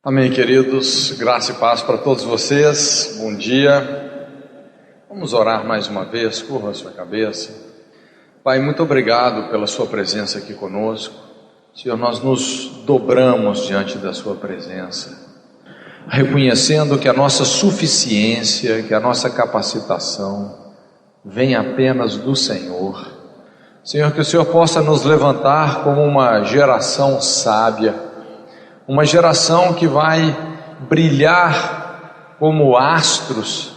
Amém, queridos, graça e paz para todos vocês, bom dia. Vamos orar mais uma vez, curva a sua cabeça. Pai, muito obrigado pela sua presença aqui conosco. Senhor, nós nos dobramos diante da sua presença, reconhecendo que a nossa suficiência, que a nossa capacitação vem apenas do Senhor. Senhor, que o Senhor possa nos levantar como uma geração sábia, uma geração que vai brilhar como astros,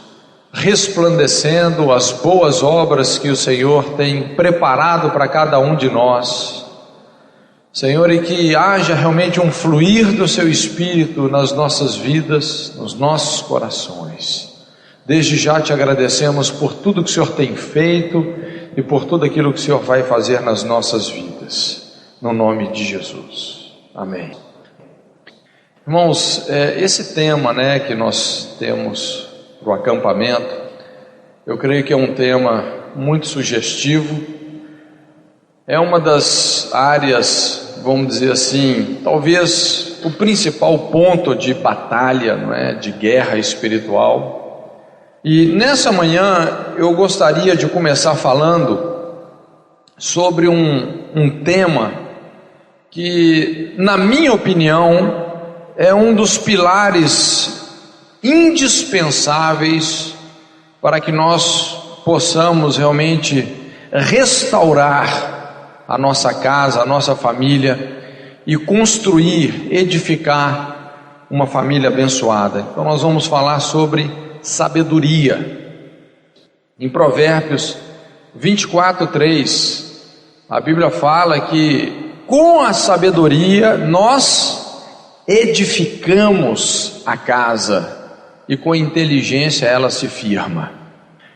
resplandecendo as boas obras que o Senhor tem preparado para cada um de nós. Senhor, e que haja realmente um fluir do Seu Espírito nas nossas vidas, nos nossos corações. Desde já te agradecemos por tudo que o Senhor tem feito e por tudo aquilo que o Senhor vai fazer nas nossas vidas, no nome de Jesus. Amém. Irmãos, esse tema que nós temos para o acampamento, eu creio que é um tema muito sugestivo, é uma das áreas, vamos dizer assim, talvez o principal ponto de batalha, de guerra espiritual. E nessa manhã eu gostaria de começar falando sobre um tema que, na minha opinião, é um dos pilares indispensáveis para que nós possamos realmente restaurar a nossa casa, a nossa família e construir, edificar uma família abençoada. Então nós vamos falar sobre sabedoria. Em Provérbios 24:3, a Bíblia fala que com a sabedoria nós edificamos a casa e com inteligência ela se firma.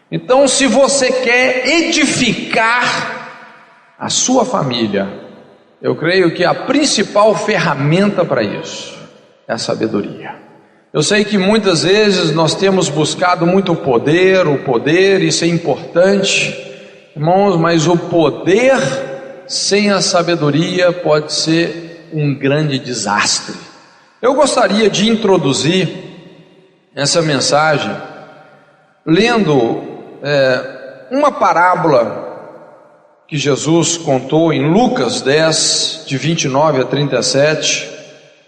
Então, se você quer edificar a sua família, eu creio que a principal ferramenta para isso é a sabedoria. Eu sei que muitas vezes nós temos buscado muito o poder, isso é importante, irmãos, mas o poder sem a sabedoria pode ser um grande desastre. Eu gostaria de introduzir essa mensagem lendo uma parábola que Jesus contou em Lucas 10, de 29 a 37,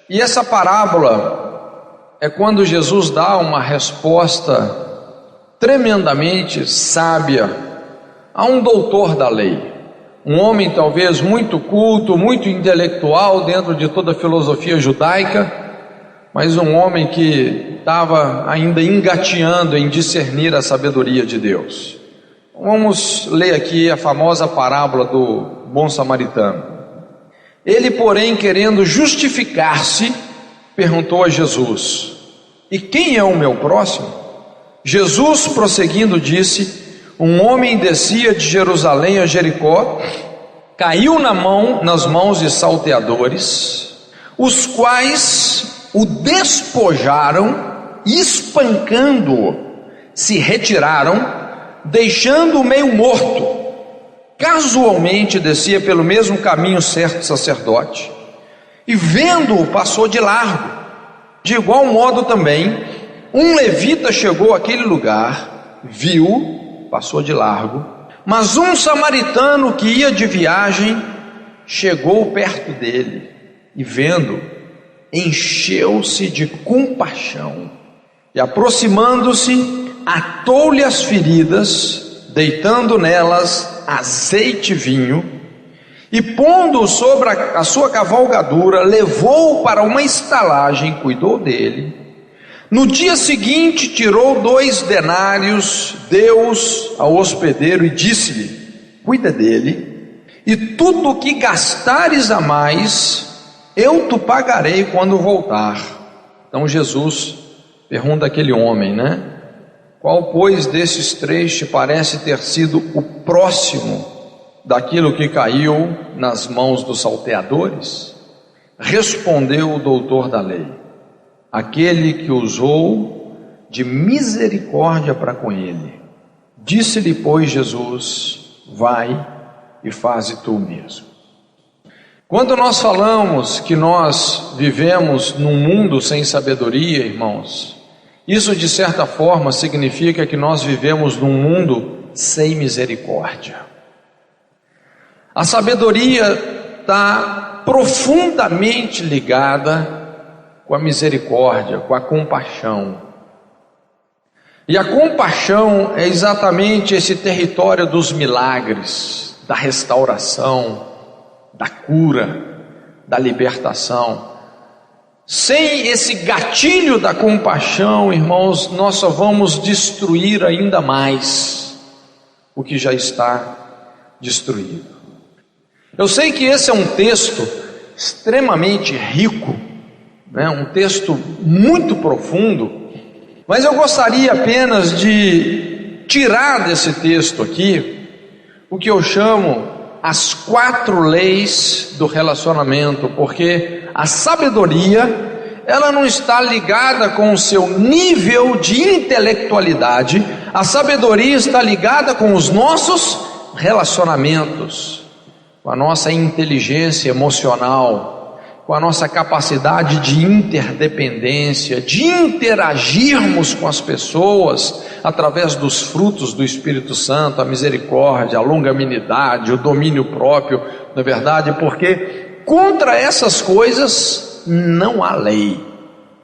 e essa parábola é quando Jesus dá uma resposta tremendamente sábia a um doutor da lei, um homem talvez muito culto, muito intelectual dentro de toda a filosofia judaica, mas um homem que estava ainda engateando em discernir a sabedoria de Deus. Vamos ler aqui a famosa parábola do bom samaritano. Ele, porém, querendo justificar-se, perguntou a Jesus: e quem é o meu próximo? Jesus, prosseguindo, disse: um homem descia de Jerusalém a Jericó, caiu nas mãos de salteadores, os quais o despojaram, espancando-o, se retiraram, deixando-o meio morto. Casualmente descia pelo mesmo caminho certo sacerdote, e vendo-o passou de largo. De igual modo também, um levita chegou àquele lugar, viu, passou de largo, mas um samaritano que ia de viagem chegou perto dele, e vendo, encheu-se de compaixão, e aproximando-se, atou-lhe as feridas, deitando nelas azeite e vinho, e pondo-o sobre a sua cavalgadura, levou-o para uma estalagem, cuidou dele. No dia seguinte tirou 2 denários, deu-os ao hospedeiro e disse-lhe: cuida dele, e tudo o que gastares a mais eu te pagarei quando voltar. Então Jesus pergunta àquele homem, qual pois desses 3 te parece ter sido o próximo daquilo que caiu nas mãos dos salteadores? Respondeu o doutor da lei: aquele que usou de misericórdia para com ele. Disse-lhe, pois, Jesus: vai e faze tu mesmo. Quando nós falamos que nós vivemos num mundo sem sabedoria, irmãos, isso de certa forma significa que nós vivemos num mundo sem misericórdia. A sabedoria está profundamente ligada com a misericórdia, com a compaixão. E a compaixão é exatamente esse território dos milagres, da restauração, da cura, da libertação. Sem esse gatilho da compaixão, irmãos, nós só vamos destruir ainda mais o que já está destruído. Eu sei que esse é um texto extremamente rico, né? Um texto muito profundo, mas eu gostaria apenas de tirar desse texto aqui o que eu chamo as 4 leis do relacionamento, porque a sabedoria, ela não está ligada com o seu nível de intelectualidade, a sabedoria está ligada com os nossos relacionamentos, com a nossa inteligência emocional, com a nossa capacidade de interdependência, de interagirmos com as pessoas através dos frutos do Espírito Santo, a misericórdia, a longanimidade, o domínio próprio, não é verdade? Porque contra essas coisas não há lei,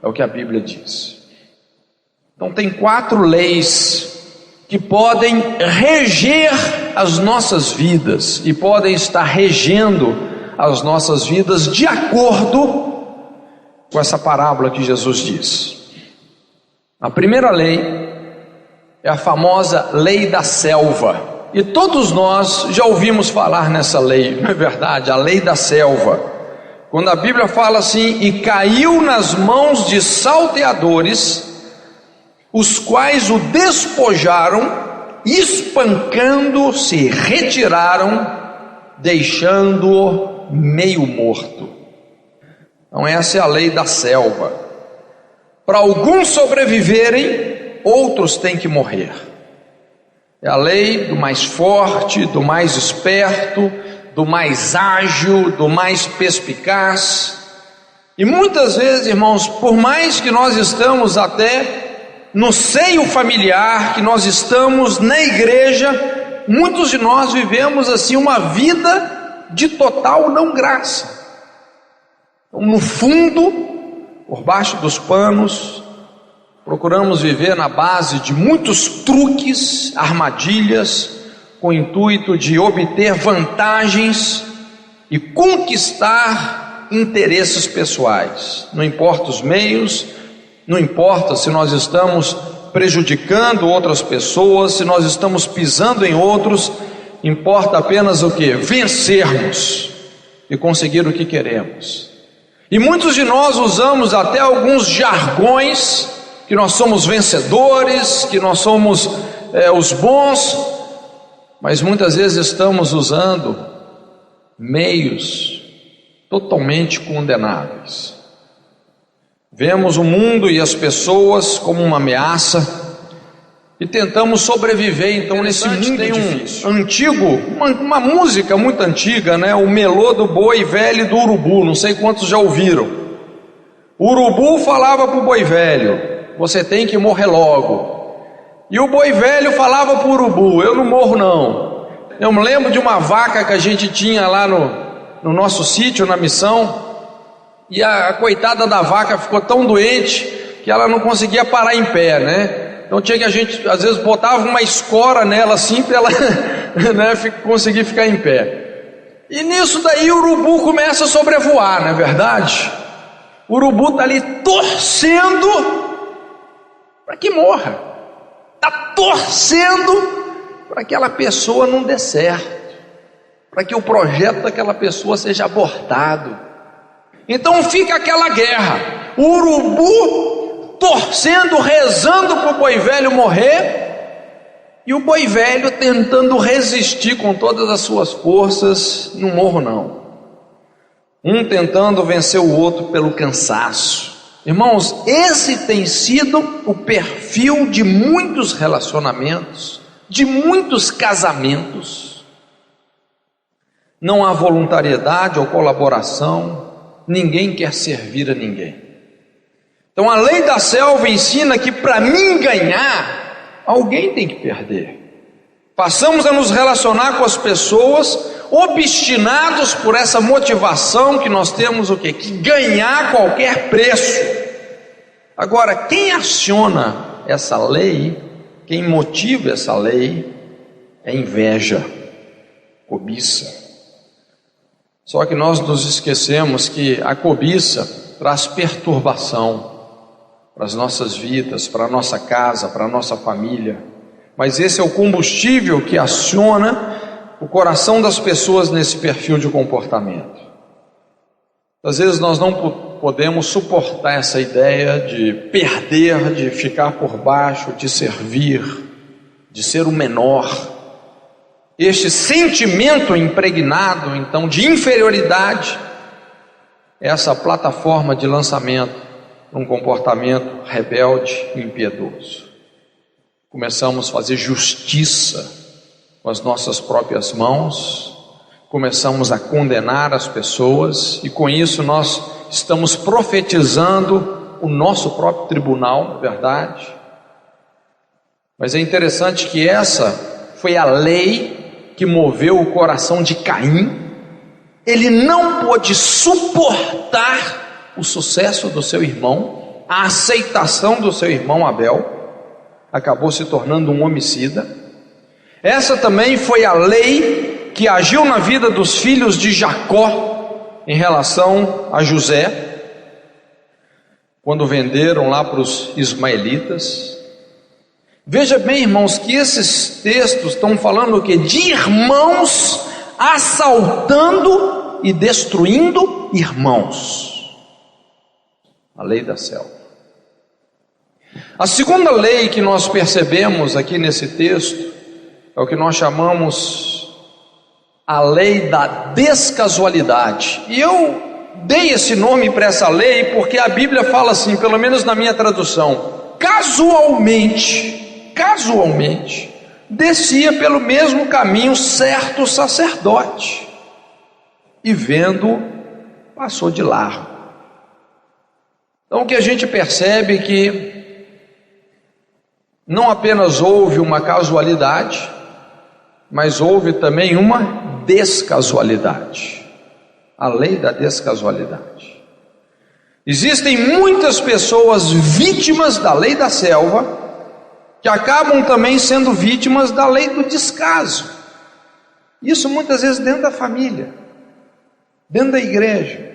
é o que a Bíblia diz. Então tem 4 leis que podem reger as nossas vidas e podem estar regendo as nossas vidas de acordo com essa parábola que Jesus diz. A primeira lei é a famosa lei da selva, e todos nós já ouvimos falar nessa lei, não é verdade? A lei da selva, quando a Bíblia fala assim: e caiu nas mãos de salteadores, os quais o despojaram, espancando, se retiraram, deixando-o meio morto. Então essa é a lei da selva. Para alguns sobreviverem, outros têm que morrer. É a lei do mais forte, do mais esperto, do mais ágil, do mais perspicaz. E muitas vezes, irmãos, por mais que nós estamos até no seio familiar, que nós estamos na igreja, muitos de nós vivemos assim uma vida de total não graça. Então, no fundo, por baixo dos panos, procuramos viver na base de muitos truques, armadilhas, com o intuito de obter vantagens e conquistar interesses pessoais. Não importa os meios, não importa se nós estamos prejudicando outras pessoas, se nós estamos pisando em outros, importa apenas o que? Vencermos e conseguir o que queremos. E muitos de nós usamos até alguns jargões, que nós somos vencedores, que nós somos os bons, mas muitas vezes estamos usando meios totalmente condenáveis. Vemos o mundo e as pessoas como uma ameaça e tentamos sobreviver. Então nesse mundo tem uma música muito antiga, né? O melô do boi velho e do urubu, não sei quantos já ouviram. O urubu falava para o boi velho: você tem que morrer logo. E o boi velho falava para o urubu: eu não morro não. Eu me lembro de uma vaca que a gente tinha lá no nosso sítio, na missão, e a coitada da vaca ficou tão doente que ela não conseguia parar em pé, né? Então tinha que a gente, às vezes, botava uma escora nela assim para ela né, conseguir ficar em pé. E nisso daí o urubu começa a sobrevoar, não é verdade? O urubu está ali torcendo para que morra, está torcendo para que aquela pessoa não dê certo, para que o projeto daquela pessoa seja abortado. Então fica aquela guerra, o urubu torcendo, rezando para o boi velho morrer, e o boi velho tentando resistir com todas as suas forças. Não morro não. Um tentando vencer o outro pelo cansaço. Irmãos, esse tem sido o perfil de muitos relacionamentos, de muitos casamentos. não há voluntariedade ou colaboração, ninguém quer servir a ninguém. Então a lei da selva ensina que para mim ganhar, alguém tem que perder. Passamos a nos relacionar com as pessoas obstinados por essa motivação que nós temos, o quê? Que ganhar a qualquer preço. Agora, quem aciona essa lei, quem motiva essa lei, é inveja, cobiça. Só que nós nos esquecemos que a cobiça traz perturbação para as nossas vidas, para a nossa casa, para a nossa família. Mas esse é o combustível que aciona o coração das pessoas nesse perfil de comportamento. Às vezes nós não podemos suportar essa ideia de perder, de ficar por baixo, de servir, de ser o menor. Este sentimento impregnado, então, de inferioridade, é essa plataforma de lançamento num comportamento rebelde e impiedoso. Começamos a fazer justiça com as nossas próprias mãos, começamos a condenar as pessoas, e com isso nós estamos profetizando o nosso próprio tribunal, na verdade. Mas é interessante que essa foi a lei que moveu o coração de Caim. Ele não pôde suportar o sucesso do seu irmão, a aceitação do seu irmão Abel, acabou se tornando um homicida. Essa também foi a lei que agiu na vida dos filhos de Jacó em relação a José, quando venderam lá para os ismaelitas. Veja bem, irmãos, que esses textos estão falando o quê? De irmãos assaltando e destruindo irmãos. A lei da selva. A segunda lei que nós percebemos aqui nesse texto é o que nós chamamos a lei da descasualidade. E eu dei esse nome para essa lei porque a Bíblia fala assim, pelo menos na minha tradução: casualmente, descia pelo mesmo caminho certo sacerdote, e vendo, passou de largo. Então o que a gente percebe é que não apenas houve uma casualidade, mas houve também uma descasualidade. A lei da descasualidade. Existem muitas pessoas vítimas da lei da selva, que acabam também sendo vítimas da lei do descaso. Isso muitas vezes dentro da família, dentro da igreja.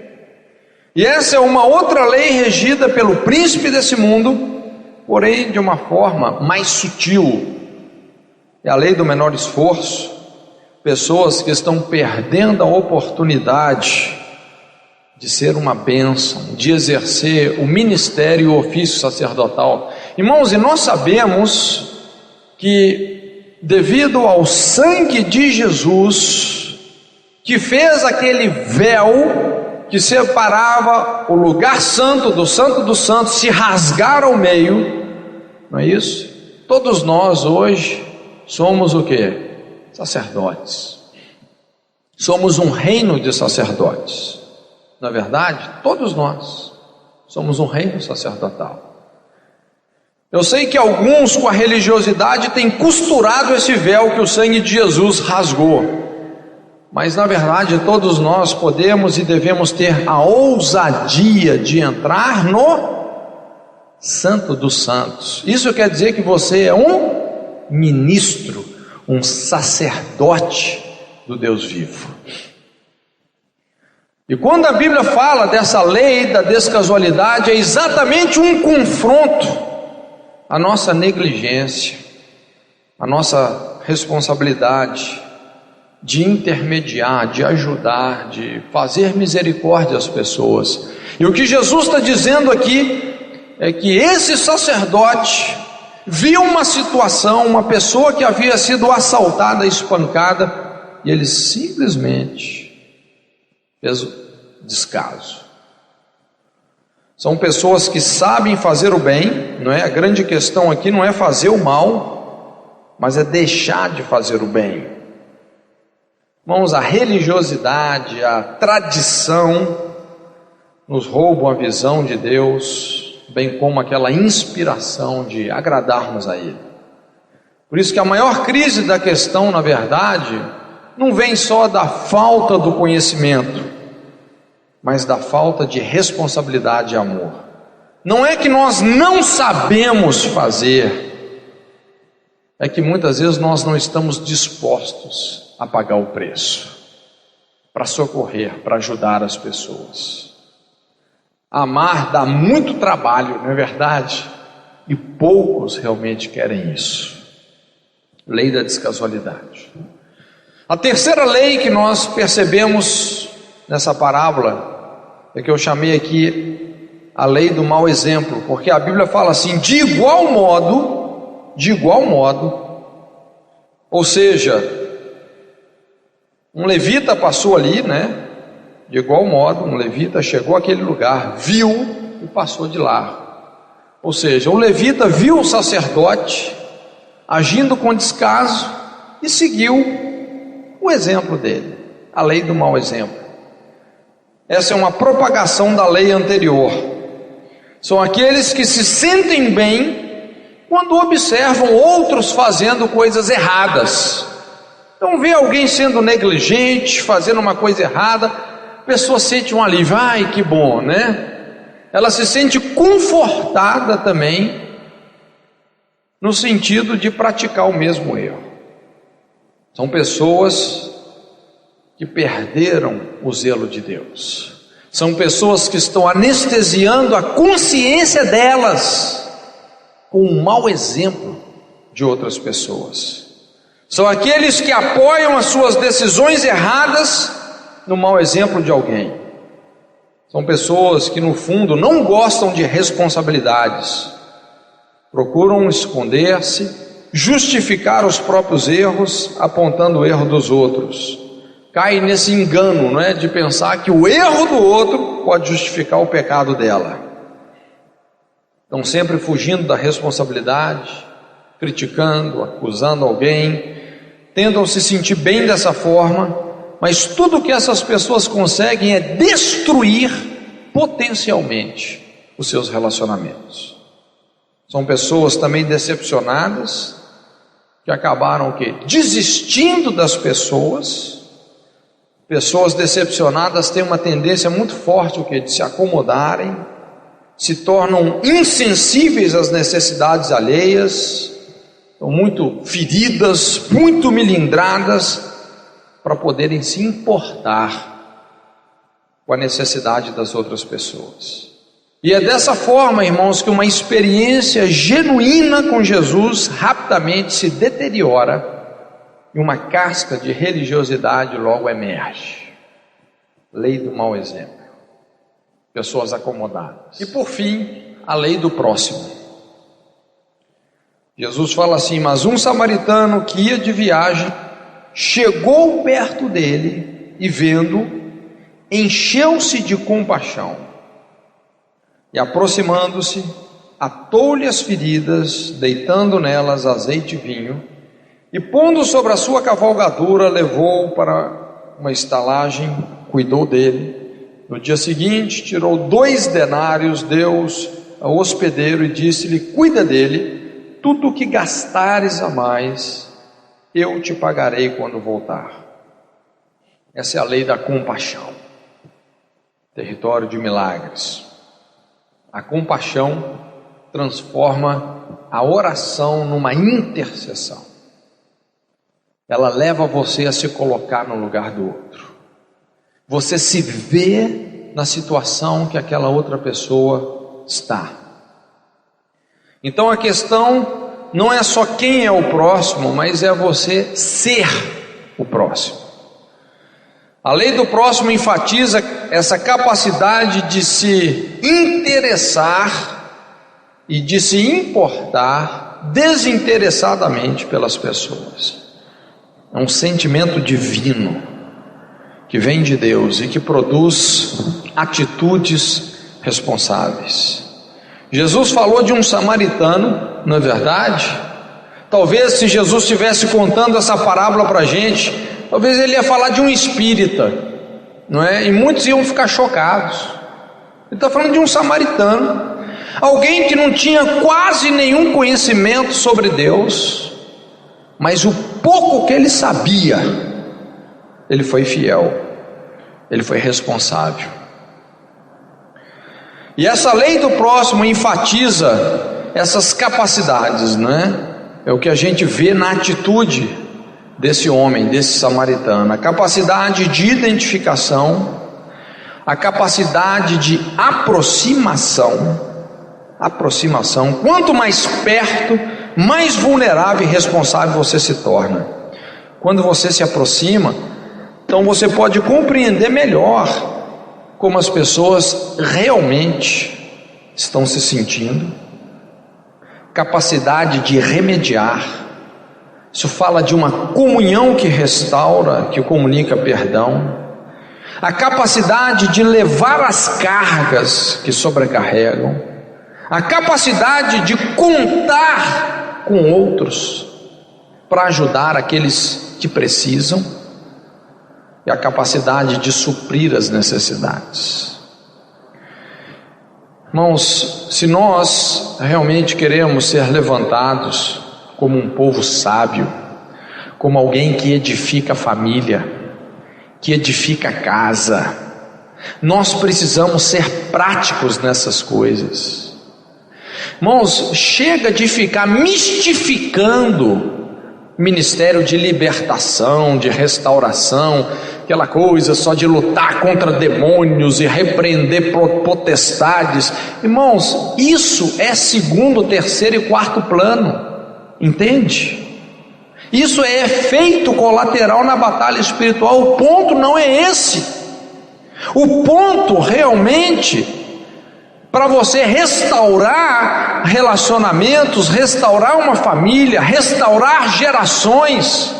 E essa é uma outra lei regida pelo príncipe desse mundo, porém de uma forma mais sutil. É a lei do menor esforço. Pessoas que estão perdendo a oportunidade de ser uma bênção, de exercer o ministério e o ofício sacerdotal. Irmãos, e nós sabemos que devido ao sangue de Jesus, que fez aquele véu que separava o lugar santo dos santos, se rasgar ao meio, não é isso? Todos nós hoje somos o quê? Sacerdotes. Somos um reino de sacerdotes. Na verdade, todos nós somos um reino sacerdotal. Eu sei que alguns com a religiosidade têm costurado esse véu que o sangue de Jesus rasgou. Mas na verdade todos nós podemos e devemos ter a ousadia de entrar no Santo dos Santos. Isso quer dizer que você é um ministro, um sacerdote do Deus vivo. E quando a Bíblia fala dessa lei da descasualidade, é exatamente um confronto à nossa negligência, à nossa responsabilidade de intermediar, de ajudar, de fazer misericórdia às pessoas. E o que Jesus está dizendo aqui é que esse sacerdote viu uma situação, uma pessoa que havia sido assaltada, espancada, e ele simplesmente fez descaso. São pessoas que sabem fazer o bem, não é? A grande questão aqui não é fazer o mal, mas é deixar de fazer o bem. Irmãos, a religiosidade, a tradição nos roubam a visão de Deus, bem como aquela inspiração de agradarmos a Ele. Por isso que a maior crise da questão, na verdade, não vem só da falta do conhecimento, mas da falta de responsabilidade e amor. Não é que nós não sabemos fazer, é que muitas vezes nós não estamos dispostos a pagar o preço para socorrer, para ajudar as pessoas. Amar dá muito trabalho, não é verdade? E poucos realmente querem isso. Lei da descasualidade. A terceira lei que nós percebemos nessa parábola é que eu chamei aqui a lei do mau exemplo, porque a Bíblia fala assim: de igual modo, ou seja, um levita passou ali, né? De igual modo, um levita chegou àquele lugar, viu e passou de lá. Ou seja, o levita viu o sacerdote agindo com descaso e seguiu o exemplo dele, a lei do mau exemplo. Essa é uma propagação da lei anterior. São aqueles que se sentem bem quando observam outros fazendo coisas erradas. Então vê alguém sendo negligente, fazendo uma coisa errada, a pessoa sente um alívio, ai que bom, né? Ela se sente confortada também, no sentido de praticar o mesmo erro. São pessoas que perderam o zelo de Deus. São pessoas que estão anestesiando a consciência delas com um mau exemplo de outras pessoas. São aqueles que apoiam as suas decisões erradas no mau exemplo de alguém. São pessoas que no fundo não gostam de responsabilidades, procuram esconder-se, justificar os próprios erros, apontando o erro dos outros. Caem nesse engano, não é, de pensar que o erro do outro pode justificar o pecado dela. Estão sempre fugindo da responsabilidade, criticando, acusando alguém, tentam se sentir bem dessa forma, mas tudo que essas pessoas conseguem é destruir potencialmente os seus relacionamentos. São pessoas também decepcionadas, que acabaram o quê? Desistindo das pessoas. Pessoas decepcionadas têm uma tendência muito forte o quê? De se acomodarem, se tornam insensíveis às necessidades alheias, estão muito feridas, muito melindradas, para poderem se importar com a necessidade das outras pessoas. E é dessa forma, irmãos, que uma experiência genuína com Jesus rapidamente se deteriora e uma casca de religiosidade logo emerge. Lei do mau exemplo. Pessoas acomodadas. E por fim, a lei do próximo. Jesus fala assim: mas um samaritano que ia de viagem chegou perto dele e vendo, encheu-se de compaixão e aproximando-se, atou-lhe as feridas, deitando nelas azeite e vinho, e pondo sobre a sua cavalgadura, levou-o para uma estalagem, cuidou dele. No dia seguinte tirou 2 denários, deu-os ao hospedeiro e disse-lhe: cuida dele, tudo o que gastares a mais eu te pagarei quando voltar. Essa é a lei da compaixão, território de milagres. A compaixão transforma a oração numa intercessão. Ela leva você a se colocar no lugar do outro. Você se vê na situação que aquela outra pessoa está. Então a questão não é só quem é o próximo, mas é você ser o próximo. A lei do próximo enfatiza essa capacidade de se interessar e de se importar desinteressadamente pelas pessoas. É um sentimento divino que vem de Deus e que produz atitudes responsáveis. Jesus falou de um samaritano, não é verdade? Talvez se Jesus estivesse contando essa parábola para a gente, talvez ele ia falar de um espírita, não é? E muitos iam ficar chocados. Ele está falando de um samaritano, alguém que não tinha quase nenhum conhecimento sobre Deus, mas o pouco que ele sabia, ele foi fiel, ele foi responsável. E essa lei do próximo enfatiza essas capacidades, não é? É o que a gente vê na atitude desse homem, desse samaritano, a capacidade de identificação, a capacidade de aproximação. Quanto mais perto, mais vulnerável e responsável você se torna. Quando você se aproxima, então você pode compreender melhor como as pessoas realmente estão se sentindo. Capacidade de remediar. Isso fala de uma comunhão que restaura, que comunica perdão. A capacidade de levar as cargas que sobrecarregam. A capacidade de contar com outros para ajudar aqueles que precisam. E a capacidade de suprir as necessidades. Irmãos, se nós realmente queremos ser levantados como um povo sábio, como alguém que edifica a família, que edifica a casa, nós precisamos ser práticos nessas coisas. Irmãos, chega de ficar mistificando ministério de libertação, de restauração, aquela coisa só de lutar contra demônios e repreender potestades. Irmãos, isso é segundo, terceiro e quarto plano, entende? Isso é efeito colateral na batalha espiritual. O ponto não é esse. O ponto realmente, para você restaurar relacionamentos, restaurar uma família, restaurar gerações,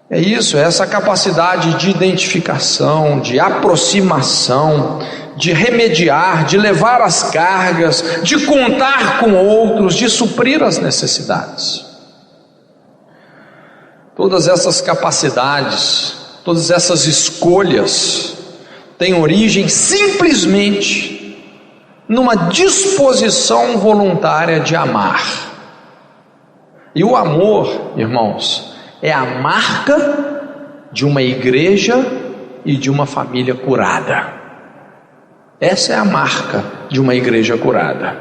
é isso, é essa capacidade de identificação, de aproximação, de remediar, de levar as cargas, de contar com outros, de suprir as necessidades. Todas essas capacidades, todas essas escolhas têm origem simplesmente numa disposição voluntária de amar. E o amor, irmãos, é a marca de uma igreja e de uma família curada. Essa é a marca de uma igreja curada.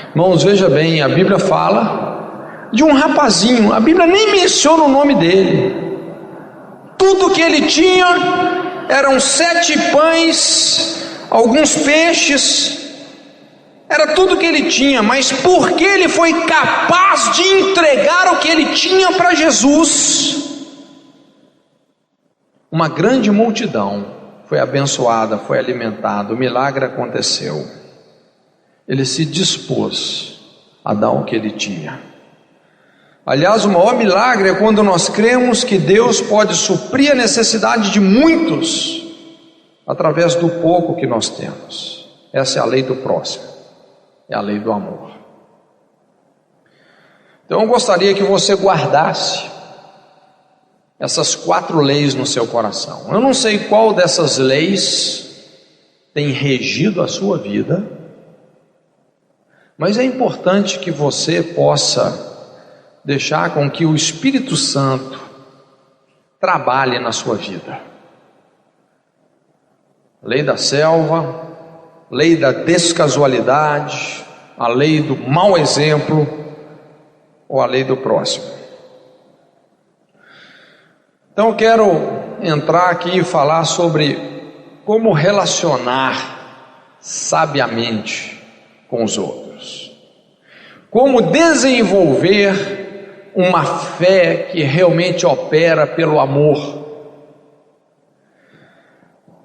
Irmãos, veja bem, a Bíblia fala de um rapazinho, a Bíblia nem menciona o nome dele. Tudo que ele tinha eram 7 pães, alguns peixes, era tudo que ele tinha, mas porque ele foi capaz de entregar o que ele tinha para Jesus, uma grande multidão foi abençoada, foi alimentada, o milagre aconteceu. Ele se dispôs a dar o que ele tinha. Aliás, o maior milagre é quando nós cremos que Deus pode suprir a necessidade de muitos através do pouco que nós temos. Essa é a lei do próximo. É a lei do amor. Então eu gostaria que você guardasse essas 4 leis no seu coração. Eu não sei qual dessas leis tem regido a sua vida, mas é importante que você possa deixar com que o Espírito Santo trabalhe na sua vida. Lei da selva, lei da descasualidade, a lei do mau exemplo ou a lei do próximo. Então eu quero entrar aqui e falar sobre como relacionar sabiamente com os outros, como desenvolver uma fé que realmente opera pelo amor.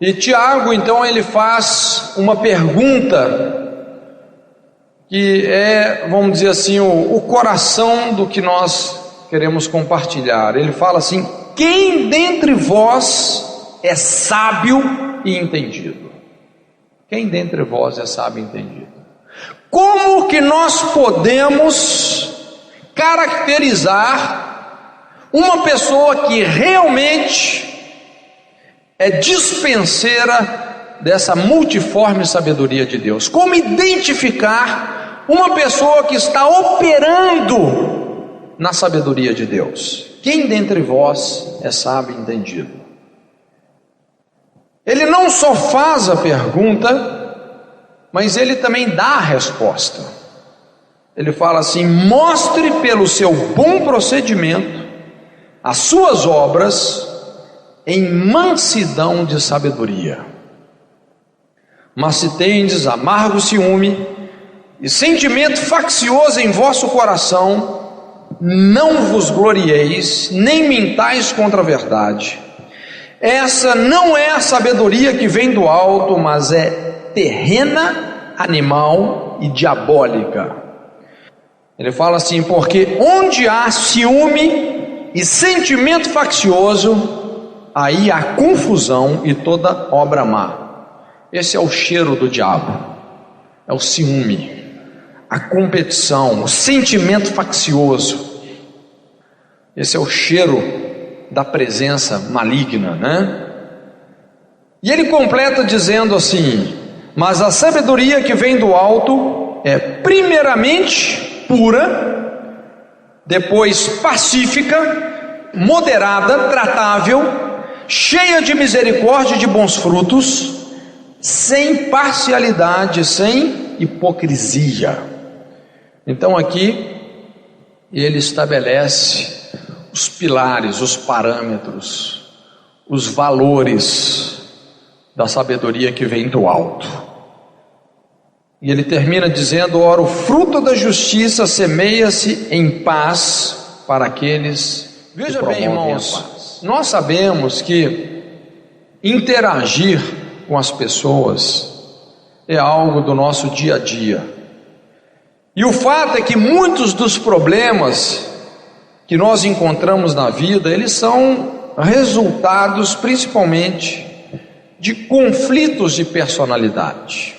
E Tiago, então, ele faz uma pergunta que é, vamos dizer assim, o coração do que nós queremos compartilhar. Ele fala assim: quem dentre vós é sábio e entendido? Quem dentre vós é sábio e entendido? Como que nós podemos caracterizar uma pessoa que realmente é dispenseira dessa multiforme sabedoria de Deus. Como identificar uma pessoa que está operando na sabedoria de Deus? Quem dentre vós é sábio e entendido? Ele não só faz a pergunta, mas ele também dá a resposta. Ele fala assim: mostre pelo seu bom procedimento as suas obras em mansidão de sabedoria. Mas se tendes amargo ciúme e sentimento faccioso em vosso coração, não vos glorieis, nem mintais contra a verdade. Essa não é a sabedoria que vem do alto, mas é terrena, animal e diabólica. Ele fala assim: porque onde há ciúme e sentimento faccioso, aí há confusão e toda obra má. Esse é o cheiro do diabo, é o ciúme, a competição, o sentimento faccioso. Esse é o cheiro da presença maligna, né? E ele completa dizendo assim: mas a sabedoria que vem do alto é primeiramente pura, depois pacífica, moderada, tratável, cheia de misericórdia e de bons frutos, sem parcialidade, sem hipocrisia. Então aqui ele estabelece os pilares, os parâmetros, os valores da sabedoria que vem do alto. E ele termina dizendo: ora, o fruto da justiça semeia-se em paz para aqueles que promovem a paz. Veja bem, irmãos, nós sabemos que interagir com as pessoas é algo do nosso dia a dia. E o fato é que muitos dos problemas que nós encontramos na vida, eles são resultados principalmente de conflitos de personalidade.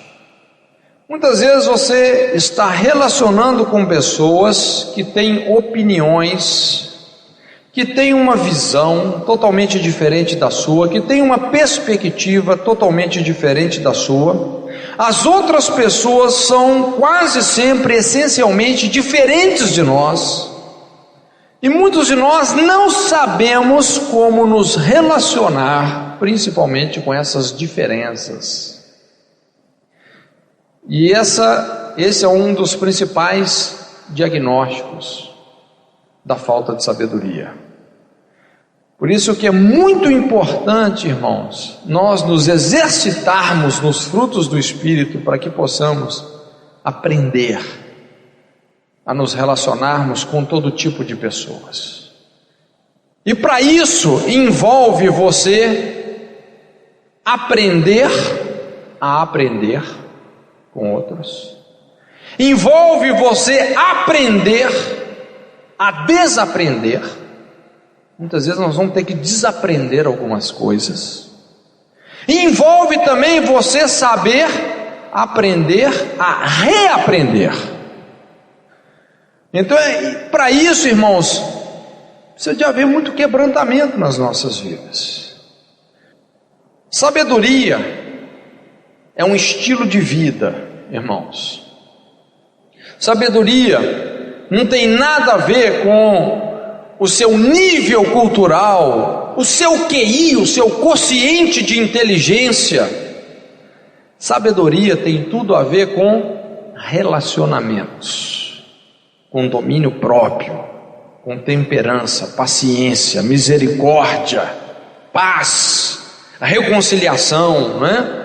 Muitas vezes você está relacionando com pessoas que têm opiniões, que têm uma visão totalmente diferente da sua, que têm uma perspectiva totalmente diferente da sua. As outras pessoas são quase sempre essencialmente diferentes de nós. E muitos de nós não sabemos como nos relacionar, principalmente com essas diferenças. E esse é um dos principais diagnósticos da falta de sabedoria. Por isso que é muito importante, irmãos, nós nos exercitarmos nos frutos do Espírito para que possamos aprender a nos relacionarmos com todo tipo de pessoas. E para isso envolve você aprender a aprender com outros. Envolve você aprender a desaprender. Muitas vezes nós vamos ter que desaprender algumas coisas. E envolve também você saber aprender a reaprender. Então, para isso, irmãos, precisa de haver muito quebrantamento nas nossas vidas. Sabedoria é um estilo de vida, irmãos. Sabedoria não tem nada a ver com o seu nível cultural, o seu QI, o seu quociente de inteligência. Sabedoria tem tudo a ver com relacionamentos, com domínio próprio, com temperança, paciência, misericórdia, paz, a reconciliação, não é?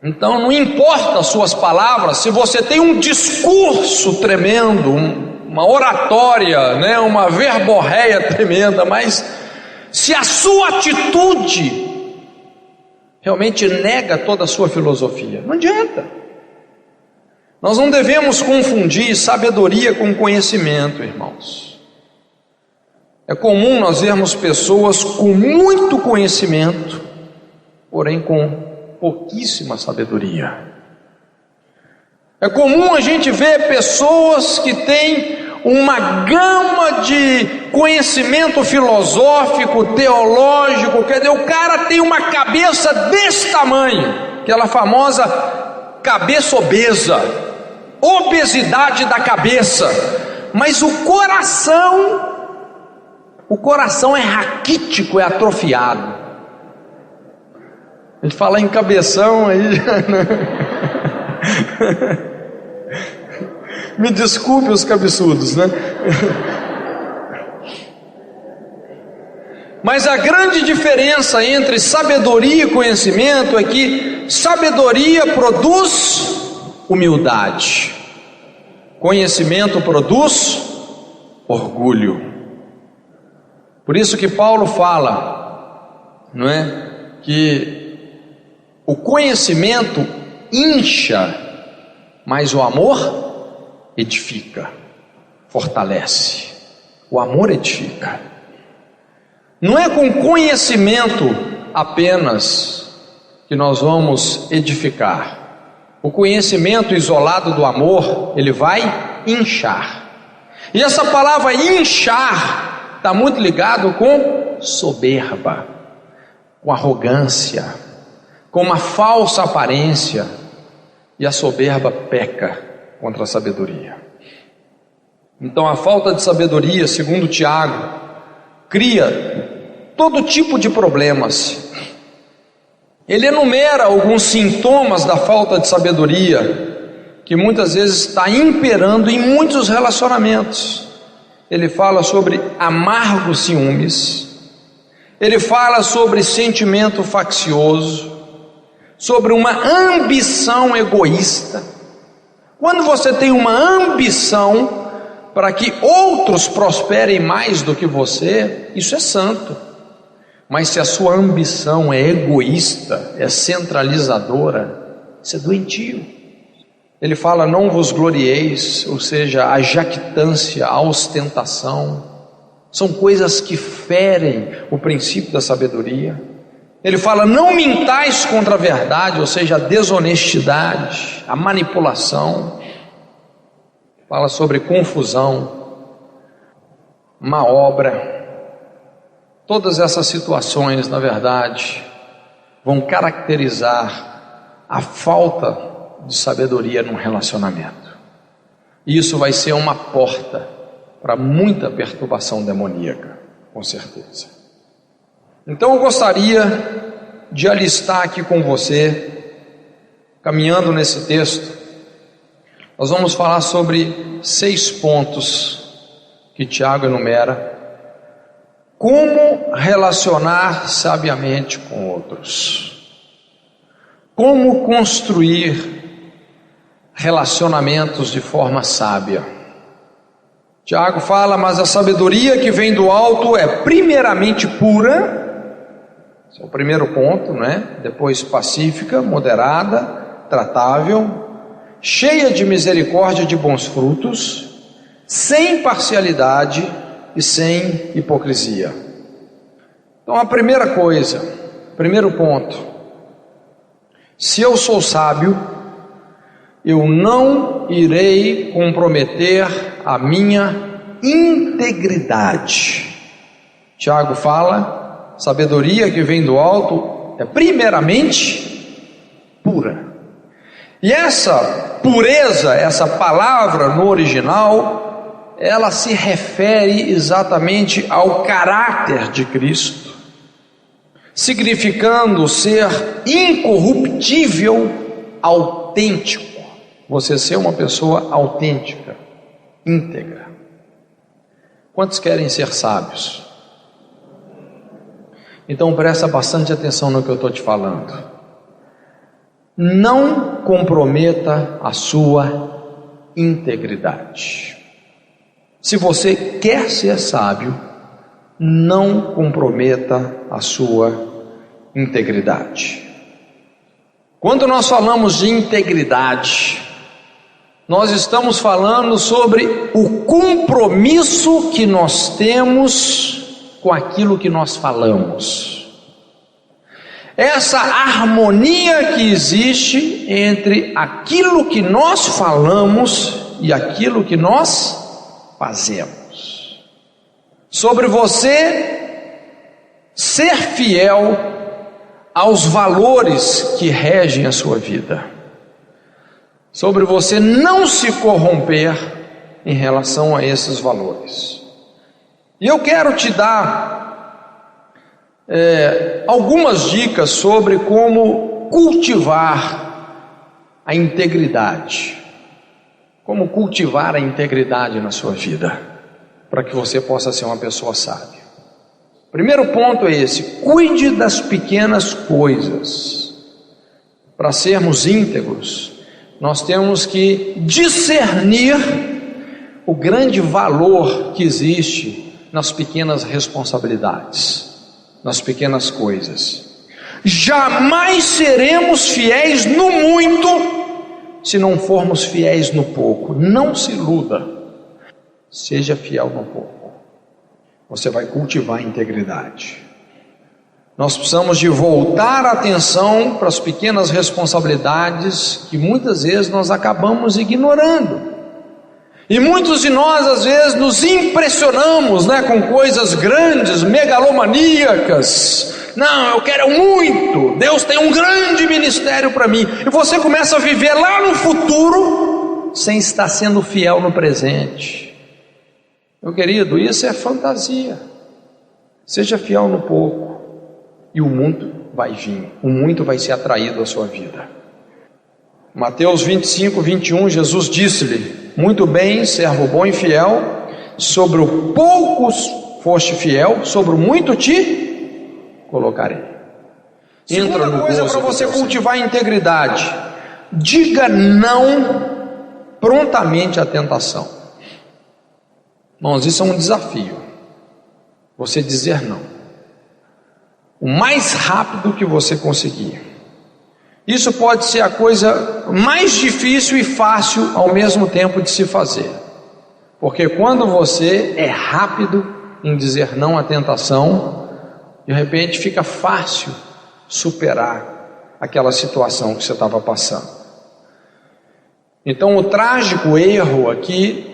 Então não importa as suas palavras, se você tem um discurso tremendo, uma oratória, né, uma verborreia tremenda, mas se a sua atitude realmente nega toda a sua filosofia, não adianta. Nós não devemos confundir sabedoria com conhecimento, irmãos. É comum nós vermos pessoas com muito conhecimento, porém com pouquíssima sabedoria. É comum a gente ver pessoas que têm uma gama de conhecimento filosófico, teológico, quer dizer, o cara tem uma cabeça desse tamanho, aquela famosa cabeça obesa, obesidade da cabeça, mas o coração é raquítico, é atrofiado. A gente fala em cabeção aí, me desculpe os cabeçudos, né? Mas a grande diferença entre sabedoria e conhecimento é que sabedoria produz humildade, conhecimento produz orgulho. Por isso que Paulo fala, não é, que o conhecimento incha, mas o amor edifica, fortalece. O amor edifica. Não é com conhecimento apenas que nós vamos edificar. O conhecimento isolado do amor, ele vai inchar. E essa palavra inchar está muito ligado com soberba, com arrogância, com uma falsa aparência. E a soberba peca contra a sabedoria. Então a falta de sabedoria, segundo Tiago, cria todo tipo de problemas. Ele enumera alguns sintomas da falta de sabedoria que muitas vezes está imperando em muitos relacionamentos. Ele fala sobre amargos ciúmes, ele fala sobre sentimento faccioso, sobre uma ambição egoísta. Quando você tem uma ambição para que outros prosperem mais do que você, isso é santo. Mas se a sua ambição é egoísta, é centralizadora, isso é doentio. Ele fala: não vos glorieis, ou seja, a jactância, a ostentação, são coisas que ferem o princípio da sabedoria. Ele fala: não mintais contra a verdade, ou seja, a desonestidade, a manipulação. Fala sobre confusão, má obra. Todas essas situações, na verdade, vão caracterizar a falta de sabedoria num relacionamento. E isso vai ser uma porta para muita perturbação demoníaca, com certeza. Então eu gostaria de alistar aqui com você, caminhando nesse texto, nós vamos falar sobre 6 pontos que Tiago enumera. Como relacionar sabiamente com outros. Como construir relacionamentos de forma sábia. Tiago fala: mas a sabedoria que vem do alto é primeiramente pura, esse é o primeiro ponto, né? Depois pacífica, moderada, tratável, cheia de misericórdia e de bons frutos, sem parcialidade e sem hipocrisia. Então a primeira coisa, primeiro ponto: se eu sou sábio, eu não irei comprometer a minha integridade. Tiago fala: sabedoria que vem do alto é primeiramente pura. E essa pureza, essa palavra no original, ela se refere exatamente ao caráter de Cristo, significando ser incorruptível, autêntico. Você ser uma pessoa autêntica, íntegra. Quantos querem ser sábios? Então presta bastante atenção no que eu estou te falando. Não comprometa a sua integridade. Se você quer ser sábio, não comprometa a sua integridade. Quando nós falamos de integridade, nós estamos falando sobre o compromisso que nós temos com aquilo que nós falamos. Essa harmonia que existe entre aquilo que nós falamos e aquilo que nós fazemos. sobre você ser fiel aos valores que regem a sua vida, sobre você não se corromper em relação a esses valores. E eu quero te dar algumas dicas sobre como cultivar a integridade. Como cultivar a integridade na sua vida, para que você possa ser uma pessoa sábia. Primeiro ponto é esse: cuide das pequenas coisas. Para sermos íntegros, nós temos que discernir o grande valor que existe nas pequenas responsabilidades, nas pequenas coisas. Jamais seremos fiéis no muito se não formos fiéis no pouco. Não se iluda, seja fiel no pouco, você vai cultivar a integridade. Nós precisamos de voltar a atenção para as pequenas responsabilidades que muitas vezes nós acabamos ignorando. E muitos de nós às vezes nos impressionamos, com coisas grandes, megalomaníacas. Não, eu quero muito, Deus tem um grande ministério para mim. E você começa a viver lá no futuro, sem estar sendo fiel no presente. Meu querido, isso é fantasia. Seja fiel no pouco, e o muito vai vir, o muito vai ser atraído à sua vida. Mateus 25, 21, Jesus disse-lhe: muito bem, servo bom e fiel, sobre o pouco foste fiel, sobre o muito te colocarei. Entra no coisa para você cultivar a integridade: diga não prontamente à tentação. Irmãos, isso é um desafio, você dizer não, o mais rápido que você conseguir. Isso pode ser a coisa mais difícil e fácil ao mesmo tempo de se fazer, porque quando você é rápido em dizer não à tentação, de repente fica fácil superar aquela situação que você estava passando. Então o trágico erro aqui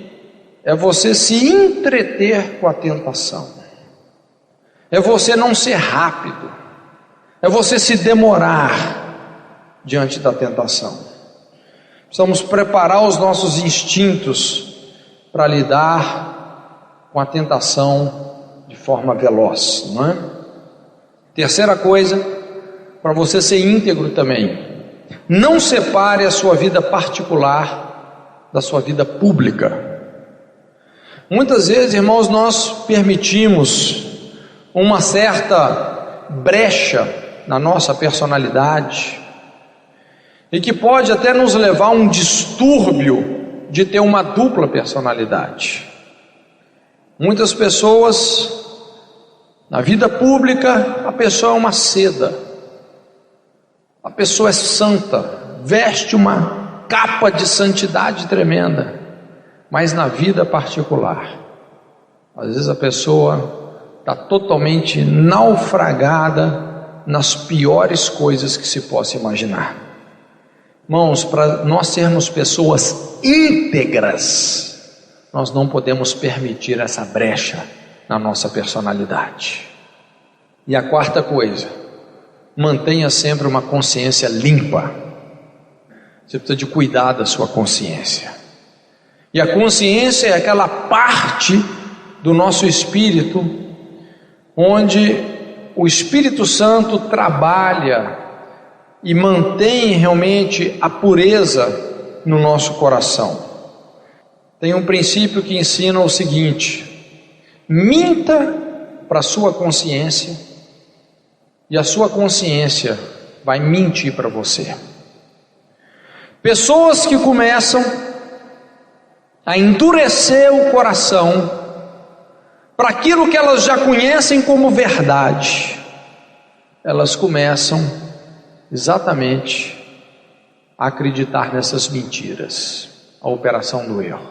é você se entreter com a tentação, é você não ser rápido, é você se demorar diante da tentação. Precisamos preparar os nossos instintos para lidar com a tentação de forma veloz, não é? Terceira coisa, para você ser íntegro também: não separe a sua vida particular da sua vida pública. Muitas vezes, irmãos, nós permitimos uma certa brecha na nossa personalidade, e que pode até nos levar a um distúrbio de ter uma dupla personalidade. Muitas pessoas, na vida pública, a pessoa é uma seda, a pessoa é santa, veste uma capa de santidade tremenda, mas na vida particular, às vezes a pessoa está totalmente naufragada nas piores coisas que se possa imaginar. Irmãos, para nós sermos pessoas íntegras, nós não podemos permitir essa brecha na nossa personalidade. E a quarta coisa: mantenha sempre uma consciência limpa. Você precisa de cuidar da sua consciência. E a consciência é aquela parte do nosso espírito onde o Espírito Santo trabalha e mantém realmente a pureza no nosso coração. Tem um princípio que ensina o seguinte: minta para a sua consciência, e a sua consciência vai mentir para você. Pessoas que começam a endurecer o coração para aquilo que elas já conhecem como verdade, elas começam exatamente a acreditar nessas mentiras, a operação do erro.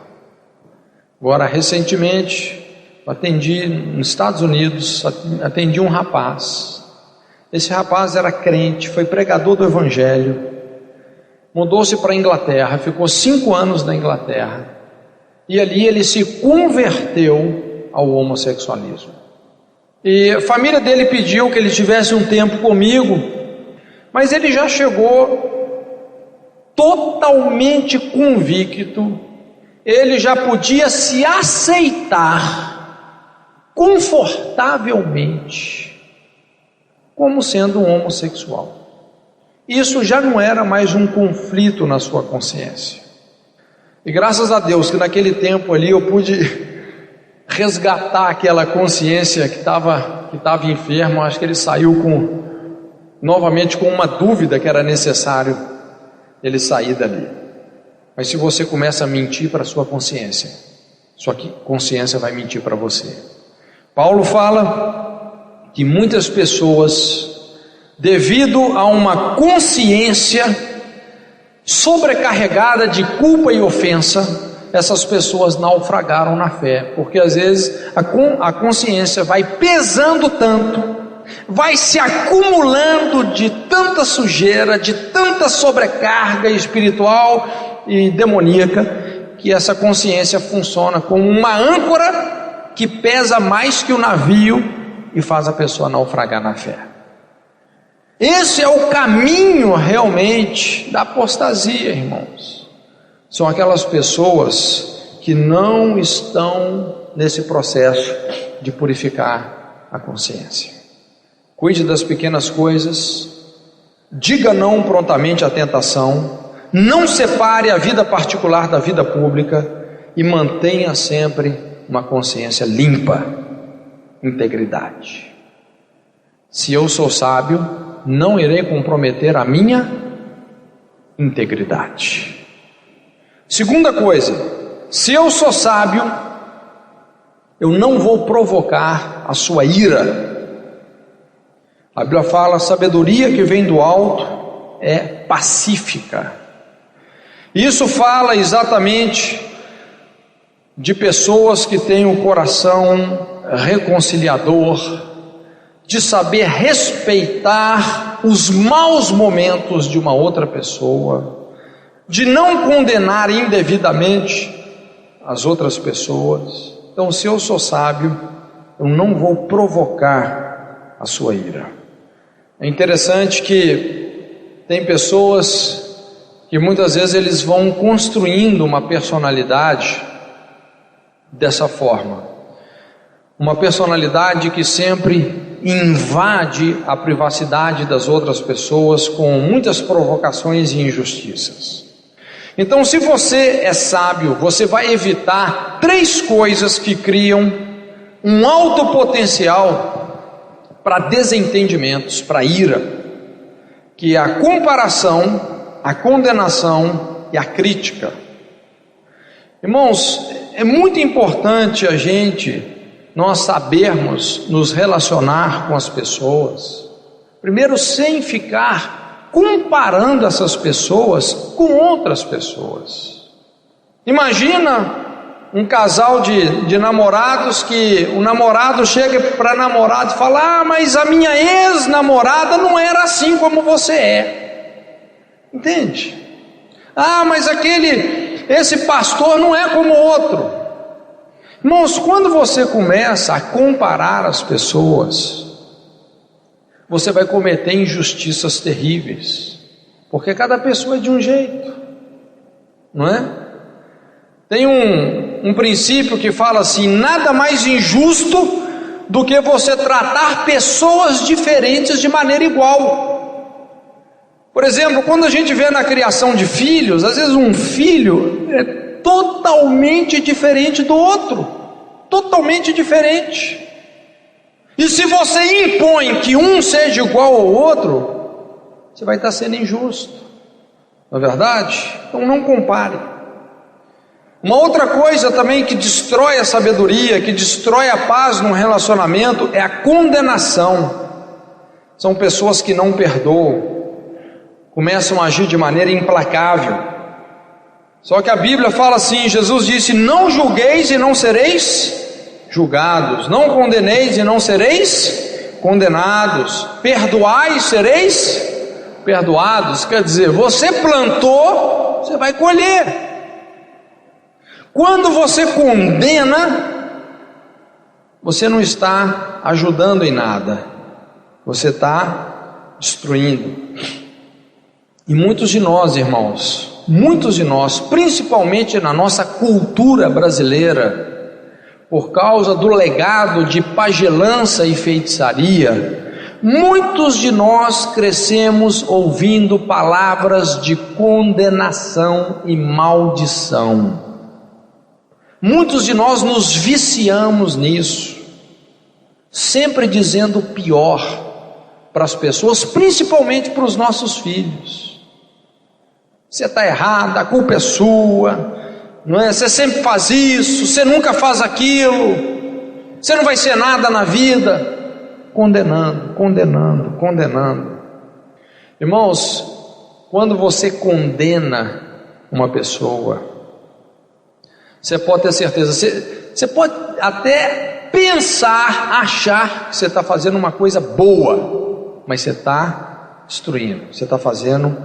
Agora, recentemente, atendi nos Estados Unidos, atendi um rapaz. Esse rapaz era crente, foi pregador do Evangelho, mudou-se para a Inglaterra, ficou 5 anos na Inglaterra, e ali ele se converteu ao homossexualismo. E a família dele pediu que ele tivesse um tempo comigo, mas ele já chegou totalmente convicto, ele já podia se aceitar confortavelmente como sendo um homossexual. Isso já não era mais um conflito na sua consciência. E graças a Deus que naquele tempo ali eu pude resgatar aquela consciência que estava enferma. Acho que ele saiu novamente com uma dúvida que era necessário ele sair dali. Mas se você começa a mentir para a sua consciência vai mentir para você. Paulo fala que muitas pessoas, devido a uma consciência sobrecarregada de culpa e ofensa, essas pessoas naufragaram na fé, porque às vezes a consciência vai pesando tanto, vai se acumulando de tanta sujeira, de tanta sobrecarga espiritual e demoníaca, que essa consciência funciona como uma âncora que pesa mais que o navio e faz a pessoa naufragar na fé. Esse é o caminho realmente da apostasia, irmãos. São aquelas pessoas que não estão nesse processo de purificar a consciência. Cuide das pequenas coisas, diga não prontamente à tentação, não separe a vida particular da vida pública e mantenha sempre uma consciência limpa, integridade. Se eu sou sábio, não irei comprometer a minha integridade. Segunda coisa, se eu sou sábio, eu não vou provocar a sua ira. A Bíblia fala: a sabedoria que vem do alto é pacífica. Isso fala exatamente de pessoas que têm o coração reconciliador, de saber respeitar os maus momentos de uma outra pessoa, de não condenar indevidamente as outras pessoas. Então, se eu sou sábio, eu não vou provocar a sua ira. É interessante que tem pessoas que muitas vezes eles vão construindo uma personalidade dessa forma, uma personalidade que sempre invade a privacidade das outras pessoas com muitas provocações e injustiças. Então, se você é sábio, você vai evitar 3 coisas que criam um alto potencial para desentendimentos, para ira, que é a comparação, a condenação e a crítica. Irmãos, é muito importante nós sabermos nos relacionar com as pessoas, primeiro sem ficar comparando essas pessoas com outras pessoas. Imagina um casal de namorados que o namorado chega para a namorada e fala: mas a minha ex-namorada não era assim como você é. Entende? Mas esse pastor não é como o outro. Irmãos, quando você começa a comparar as pessoas, você vai cometer injustiças terríveis, porque cada pessoa é de um jeito, não é? Tem um princípio que fala assim: nada mais injusto do que você tratar pessoas diferentes de maneira igual. Por exemplo, quando a gente vê na criação de filhos, às vezes um filho é totalmente diferente do outro, totalmente diferente. E se você impõe que um seja igual ao outro, você vai estar sendo injusto, não é verdade? Então não compare. Uma outra coisa também que destrói a sabedoria, que destrói a paz no relacionamento, é a condenação. São pessoas que não perdoam, começam a agir de maneira implacável. Só que a Bíblia fala assim, Jesus disse: não julgueis e não sereis julgados, não condeneis e não sereis condenados, perdoai e sereis perdoados. Quer dizer, você plantou, você vai colher. Quando você condena, você não está ajudando em nada, você está destruindo. E muitos de nós, irmãos, muitos de nós, principalmente na nossa cultura brasileira, por causa do legado de pagelança e feitiçaria, muitos de nós crescemos ouvindo palavras de condenação e maldição. Muitos de nós nos viciamos nisso, sempre dizendo o pior para as pessoas, principalmente para os nossos filhos. Você está errado, a culpa é sua, não é? Você sempre faz isso, você nunca faz aquilo, você não vai ser nada na vida. Condenando, condenando, condenando. Irmãos, quando você condena uma pessoa, você pode ter certeza, você pode até pensar, achar que você está fazendo uma coisa boa, mas você está destruindo, você está fazendo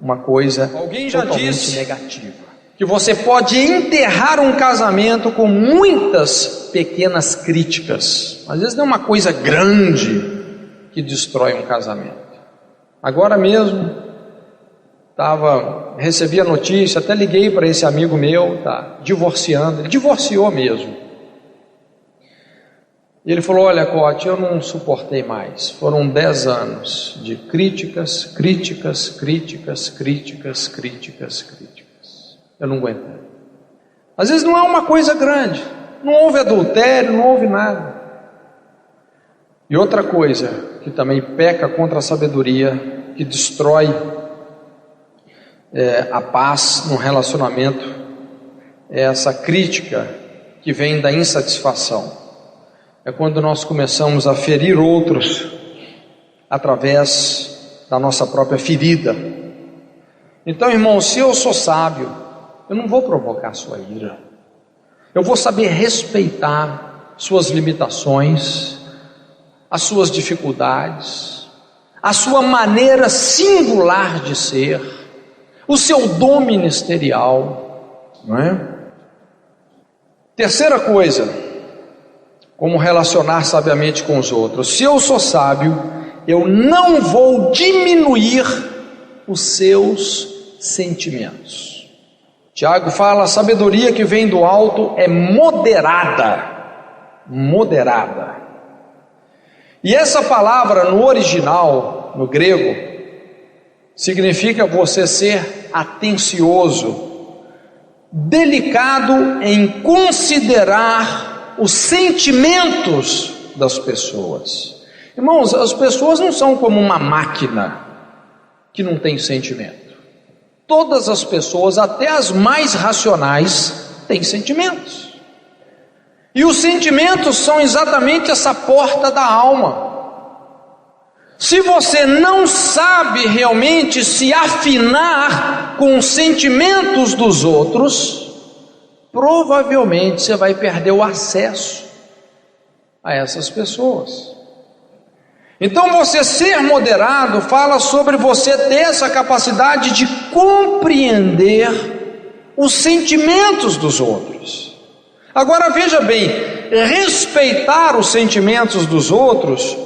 uma coisa totalmente negativa. Que você pode enterrar um casamento com muitas pequenas críticas. Às vezes não é uma coisa grande que destrói um casamento. Agora mesmo recebi a notícia, até liguei para esse amigo meu, está divorciando, ele divorciou mesmo. E ele falou: olha, Cote, eu não suportei mais. Foram 10 anos de críticas, críticas, críticas, críticas, críticas, críticas. Eu não aguento. Às vezes não é uma coisa grande, não houve adultério, não houve nada. E outra coisa que também peca contra a sabedoria, que destrói a paz no relacionamento, é essa crítica que vem da insatisfação. É quando nós começamos a ferir outros através da nossa própria ferida. Então, irmão, se eu sou sábio, eu não vou provocar sua ira, eu vou saber respeitar suas limitações, as suas dificuldades, a sua maneira singular de ser, o seu dom ministerial, não é? Terceira coisa, como relacionar sabiamente com os outros. Se eu sou sábio, eu não vou diminuir os seus sentimentos. Tiago fala: a sabedoria que vem do alto é moderada, moderada. E essa palavra no original, no grego, significa você ser atencioso, delicado em considerar os sentimentos das pessoas. Irmãos, as pessoas não são como uma máquina que não tem sentimento. Todas as pessoas, até as mais racionais, têm sentimentos. E os sentimentos são exatamente essa porta da alma. Se você não sabe realmente se afinar com os sentimentos dos outros, provavelmente você vai perder o acesso a essas pessoas. Então, você ser moderado fala sobre você ter essa capacidade de compreender os sentimentos dos outros. Agora veja bem, respeitar os sentimentos dos outros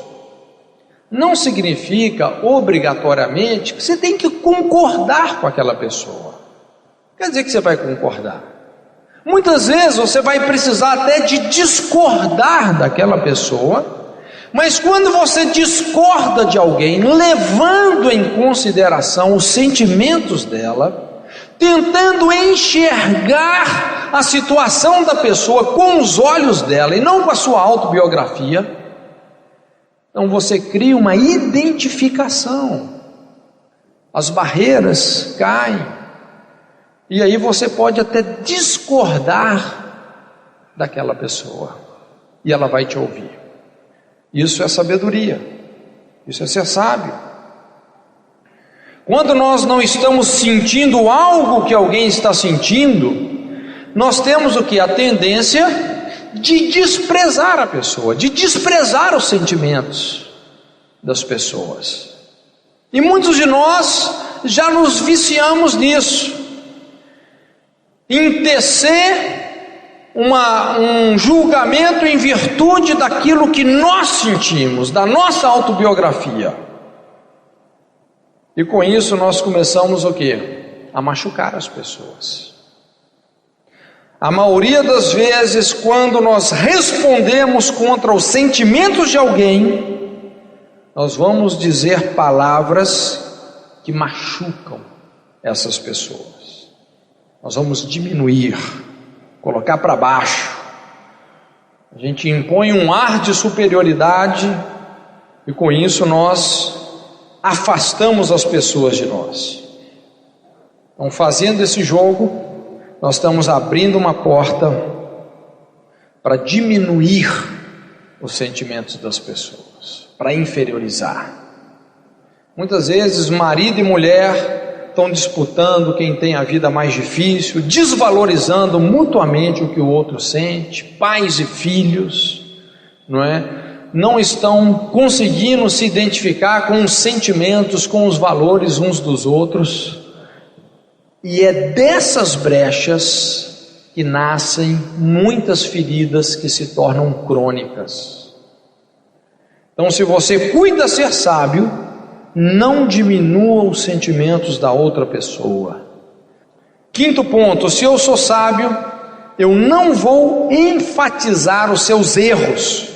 não significa obrigatoriamente que você tem que concordar com aquela pessoa. Quer dizer que você vai concordar. Muitas vezes você vai precisar até de discordar daquela pessoa. Mas quando você discorda de alguém, levando em consideração os sentimentos dela, tentando enxergar a situação da pessoa com os olhos dela e não com a sua autobiografia, então você cria uma identificação, as barreiras caem, e aí você pode até discordar daquela pessoa, e ela vai te ouvir. Isso é sabedoria, isso é ser sábio. Quando nós não estamos sentindo algo que alguém está sentindo, nós temos o que? A tendência de desprezar a pessoa, de desprezar os sentimentos das pessoas. E muitos de nós já nos viciamos nisso, em tecer um julgamento em virtude daquilo que nós sentimos, da nossa autobiografia. E com isso nós começamos o quê? A machucar as pessoas. A maioria das vezes, quando nós respondemos contra os sentimentos de alguém, nós vamos dizer palavras que machucam essas pessoas. Nós vamos diminuir, colocar para baixo. A gente impõe um ar de superioridade e com isso nós afastamos as pessoas de nós. Então, fazendo esse jogo, nós estamos abrindo uma porta para diminuir os sentimentos das pessoas, para inferiorizar. Muitas vezes marido e mulher estão disputando quem tem a vida mais difícil, desvalorizando mutuamente o que o outro sente. Pais e filhos, não estão conseguindo se identificar com os sentimentos, com os valores uns dos outros. E é dessas brechas que nascem muitas feridas que se tornam crônicas. Então, se você cuida ser sábio, não diminua os sentimentos da outra pessoa. Quinto ponto: se eu sou sábio, eu não vou enfatizar os seus erros.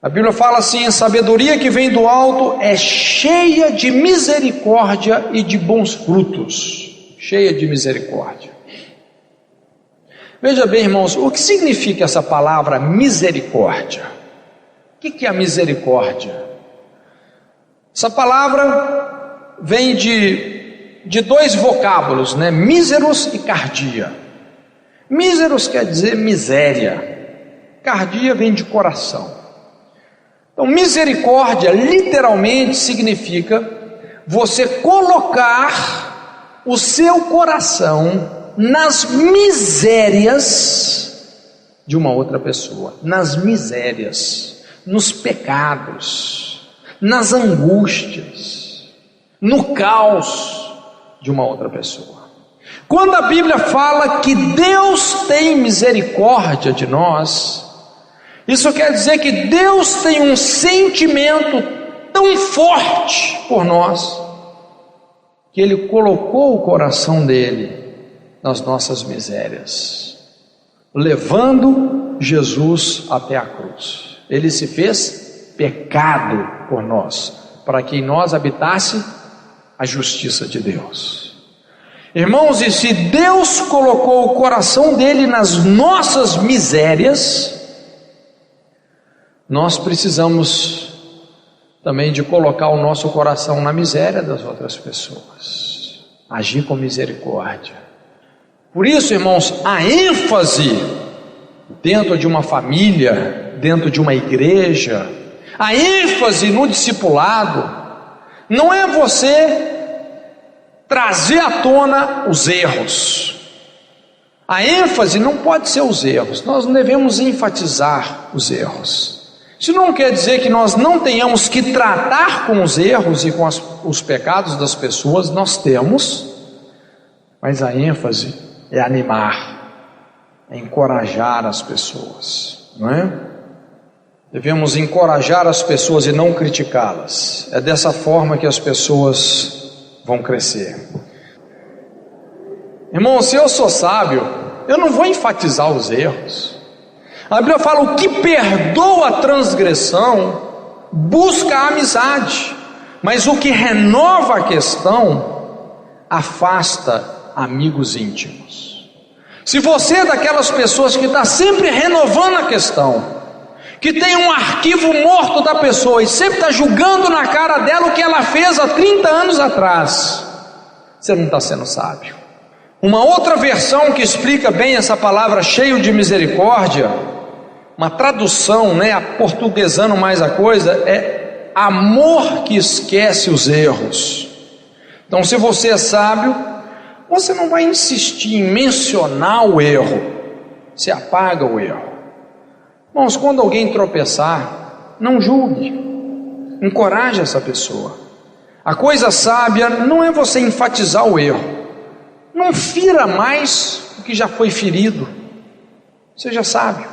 A Bíblia fala assim: a sabedoria que vem do alto é cheia de misericórdia e de bons frutos. Cheia de misericórdia. Veja bem, irmãos, o que significa essa palavra misericórdia? O que é a misericórdia? Essa palavra vem de dois vocábulos, míseros e cardia. Míseros quer dizer miséria, cardia vem de coração. Então, misericórdia literalmente significa você colocar o seu coração nas misérias de uma outra pessoa, nas misérias, nos pecados, nas angústias, no caos de uma outra pessoa. Quando a Bíblia fala que Deus tem misericórdia de nós, isso quer dizer que Deus tem um sentimento tão forte por nós, que Ele colocou o coração dele nas nossas misérias, levando Jesus até a cruz. Ele se fez pecado por nós, para que em nós habitasse a justiça de Deus. Irmãos, e se Deus colocou o coração dele nas nossas misérias, nós precisamos também de colocar o nosso coração na miséria das outras pessoas, agir com misericórdia. Por isso, irmãos, a ênfase dentro de uma família, dentro de uma igreja, a ênfase no discipulado, não é você trazer à tona os erros. A ênfase não pode ser os erros, nós não devemos enfatizar os erros. Isso não quer dizer que nós não tenhamos que tratar com os erros e com os pecados das pessoas, nós temos, mas a ênfase é animar, é encorajar as pessoas, não é? Devemos encorajar as pessoas e não criticá-las. É dessa forma que as pessoas vão crescer. Irmão, se eu sou sábio, eu não vou enfatizar os erros. A Bíblia fala: o que perdoa a transgressão busca a amizade, mas o que renova a questão afasta amigos íntimos. Se você é daquelas pessoas que está sempre renovando a questão, que tem um arquivo morto da pessoa e sempre está julgando na cara dela o que ela fez há 30 anos atrás, você não está sendo sábio. Uma outra versão que explica bem essa palavra cheio de misericórdia, uma tradução, aportuguesando mais a coisa, é amor que esquece os erros. Então, se você é sábio, você não vai insistir em mencionar o erro, você apaga o erro. Irmãos, quando alguém tropeçar, não julgue, encoraje essa pessoa. A coisa sábia não é você enfatizar o erro, não fira mais o que já foi ferido. Seja sábio.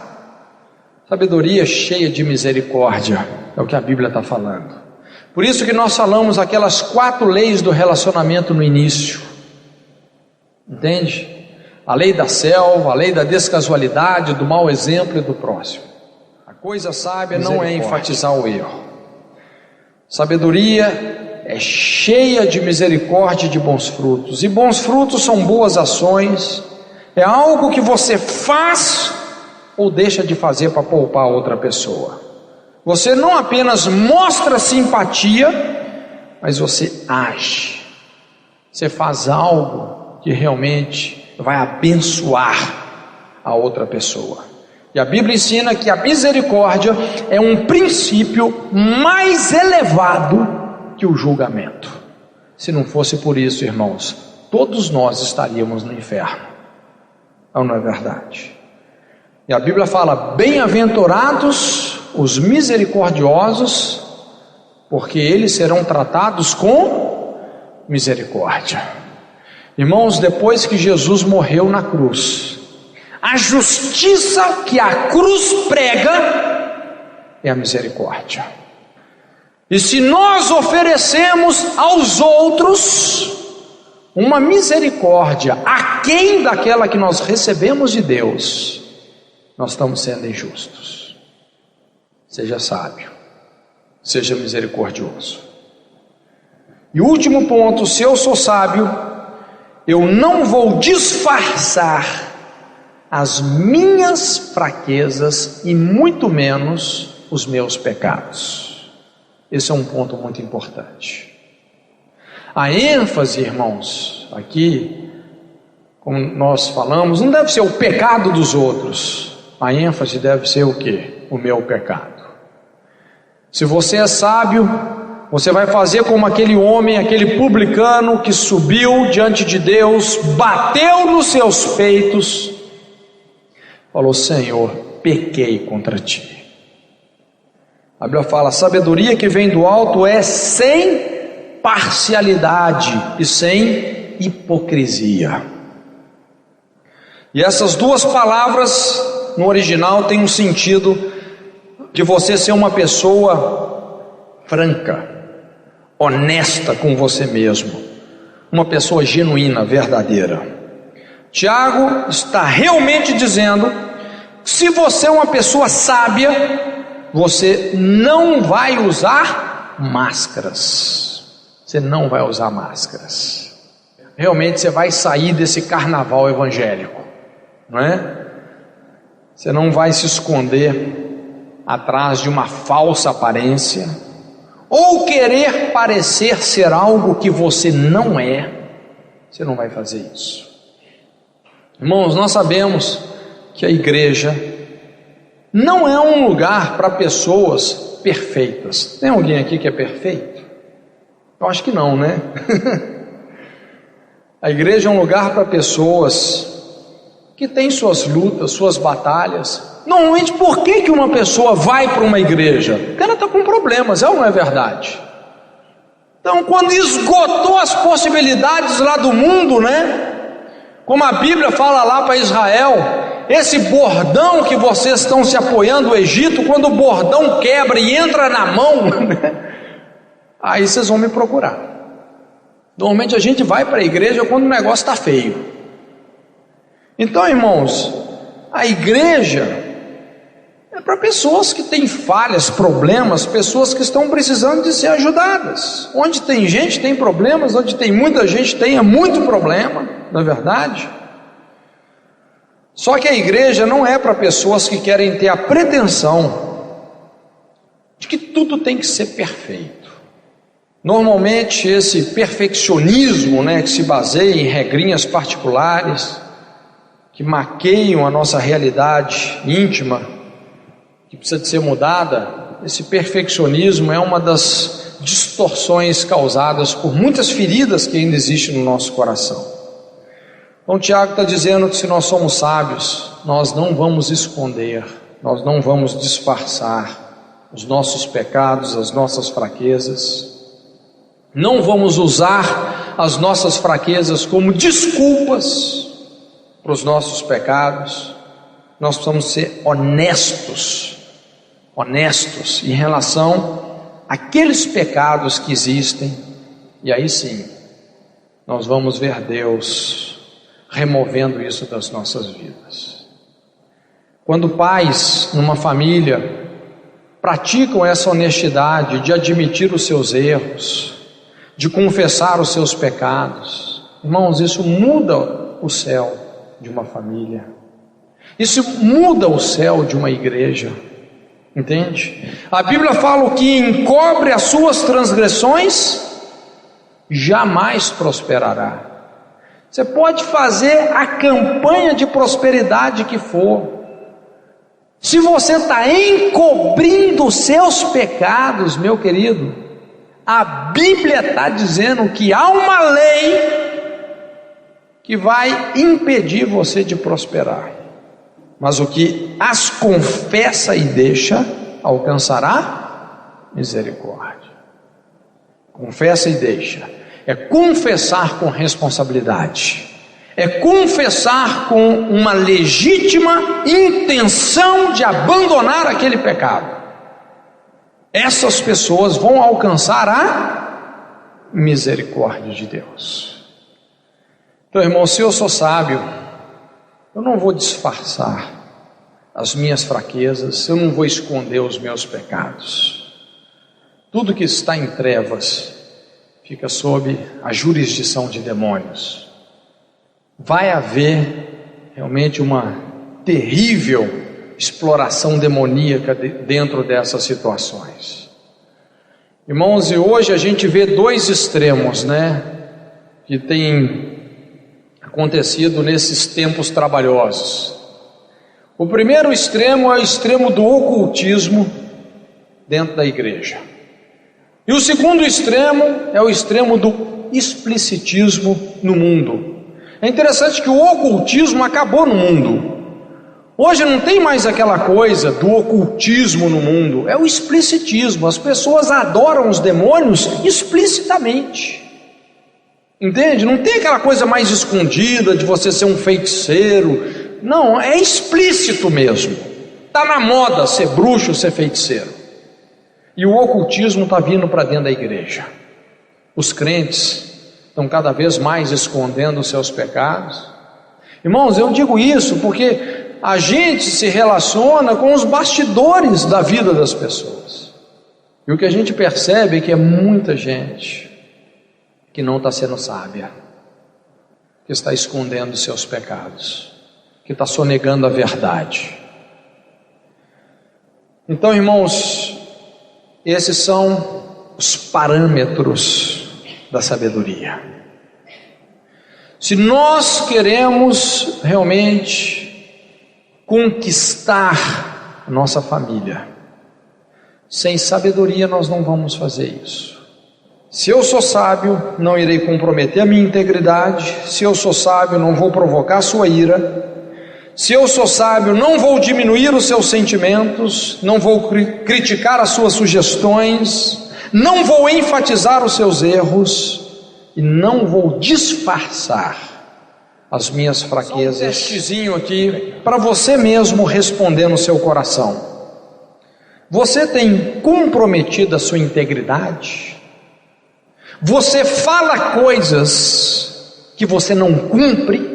Sabedoria cheia de misericórdia, é o que a Bíblia está falando. Por isso que nós falamos aquelas 4 leis do relacionamento no início. Entende? A lei da selva, a lei da descasualidade, do mau exemplo e do próximo. A coisa sábia não é enfatizar o erro. Sabedoria é cheia de misericórdia e de bons frutos. E bons frutos são boas ações. É algo que você faz ou deixa de fazer para poupar outra pessoa. Você não apenas mostra simpatia, mas você age. Você faz algo que realmente vai abençoar a outra pessoa. E a Bíblia ensina que a misericórdia é um princípio mais elevado que o julgamento. Se não fosse por isso, irmãos, todos nós estaríamos no inferno. Ou não é verdade? E a Bíblia fala: bem-aventurados os misericordiosos, porque eles serão tratados com misericórdia. Irmãos, depois que Jesus morreu na cruz, a justiça que a cruz prega é a misericórdia. E se nós oferecemos aos outros uma misericórdia aquém daquela que nós recebemos de Deus, nós estamos sendo injustos. Seja sábio, seja misericordioso. E o último ponto: se eu sou sábio, eu não vou disfarçar as minhas fraquezas e muito menos os meus pecados. Esse é um ponto muito importante. A ênfase, irmãos, aqui, como nós falamos, não deve ser o pecado dos outros. A ênfase deve ser o quê? O meu pecado. Se você é sábio, você vai fazer como aquele homem, aquele publicano que subiu diante de Deus, bateu nos seus peitos, falou: Senhor, pequei contra ti. A Bíblia fala: a sabedoria que vem do alto é sem parcialidade e sem hipocrisia. E essas duas palavras no original têm um sentido de você ser uma pessoa franca, honesta com você mesmo, uma pessoa genuína, verdadeira. Tiago está realmente dizendo que se você é uma pessoa sábia, você não vai usar máscaras. Você não vai usar máscaras. Realmente você vai sair desse carnaval evangélico, não é? Você não vai se esconder atrás de uma falsa aparência, ou querer parecer ser algo que você não é. Você não vai fazer isso. Irmãos, nós sabemos que a igreja não é um lugar para pessoas perfeitas. Tem alguém aqui que é perfeito? Eu acho que não, né? A igreja é um lugar para pessoas que têm suas lutas, suas batalhas. Normalmente, por que uma pessoa vai para uma igreja? Porque ela está com problemas, é ou não é verdade? Então, quando esgotou as possibilidades lá do mundo, né? Como a Bíblia fala lá para Israel, esse bordão que vocês estão se apoiando o Egito, quando o bordão quebra e entra na mão, aí vocês vão me procurar. Normalmente a gente vai para a igreja quando o negócio está feio. Então, irmãos, a igreja é para pessoas que têm falhas, problemas, pessoas que estão precisando de ser ajudadas. Onde tem gente, tem problemas. Onde tem muita gente, tem muito problema, não é verdade? Só que a igreja não é para pessoas que querem ter a pretensão de que tudo tem que ser perfeito. Normalmente esse perfeccionismo, né, que se baseia em regrinhas particulares, que maqueiam a nossa realidade íntima, que precisa de ser mudada, esse perfeccionismo é uma das distorções causadas por muitas feridas que ainda existem no nosso coração. Então Tiago está dizendo que se nós somos sábios, nós não vamos esconder, nós não vamos disfarçar os nossos pecados, as nossas fraquezas, não vamos usar as nossas fraquezas como desculpas para os nossos pecados. nós precisamos ser honestos em relação àqueles pecados que existem, e aí sim, nós vamos ver Deus removendo isso das nossas vidas. Quando pais numa família praticam essa honestidade de admitir os seus erros, de confessar os seus pecados, irmãos, isso muda o céu de uma família, isso muda o céu de uma igreja, entende? A Bíblia fala: o que encobre as suas transgressões jamais prosperará. Você pode fazer a campanha de prosperidade que for, se você está encobrindo os seus pecados, meu querido, a Bíblia está dizendo que há uma lei que vai impedir você de prosperar. Mas o que as confessa e deixa, alcançará misericórdia. Confessa e deixa é confessar com responsabilidade, é confessar com uma legítima intenção de abandonar aquele pecado. Essas pessoas vão alcançar a misericórdia de Deus. Então, irmão, se eu sou sábio, eu não vou disfarçar as minhas fraquezas, eu não vou esconder os meus pecados. Tudo que está em trevas fica sob a jurisdição de demônios. Vai haver realmente uma terrível exploração demoníaca dentro dessas situações. Irmãos, e hoje a gente vê dois extremos, que tem acontecido nesses tempos trabalhosos. O primeiro extremo é o extremo do ocultismo dentro da igreja. E o segundo extremo é o extremo do explicitismo no mundo. É interessante que o ocultismo acabou no mundo. Hoje não tem mais aquela coisa do ocultismo no mundo, é o explicitismo. As pessoas adoram os demônios explicitamente. Entende? Não tem aquela coisa mais escondida de você ser um feiticeiro. Não, é explícito mesmo. Está na moda ser bruxo, ser feiticeiro. E o ocultismo está vindo para dentro da igreja. Os crentes estão cada vez mais escondendo os seus pecados. Irmãos, eu digo isso porque a gente se relaciona com os bastidores da vida das pessoas. E o que a gente percebe é que é muita gente que não está sendo sábia, que está escondendo os seus pecados, que está sonegando a verdade. Então, irmãos, esses são os parâmetros da sabedoria. Se nós queremos realmente conquistar a nossa família, sem sabedoria nós não vamos fazer isso. Se eu sou sábio, não irei comprometer a minha integridade. Se eu sou sábio, não vou provocar a sua ira. Se eu sou sábio, não vou diminuir os seus sentimentos, não vou criticar as suas sugestões, não vou enfatizar os seus erros e não vou disfarçar as minhas fraquezas. Só um testezinho aqui para você mesmo responder no seu coração. Você tem comprometido a sua integridade? Você fala coisas que você não cumpre?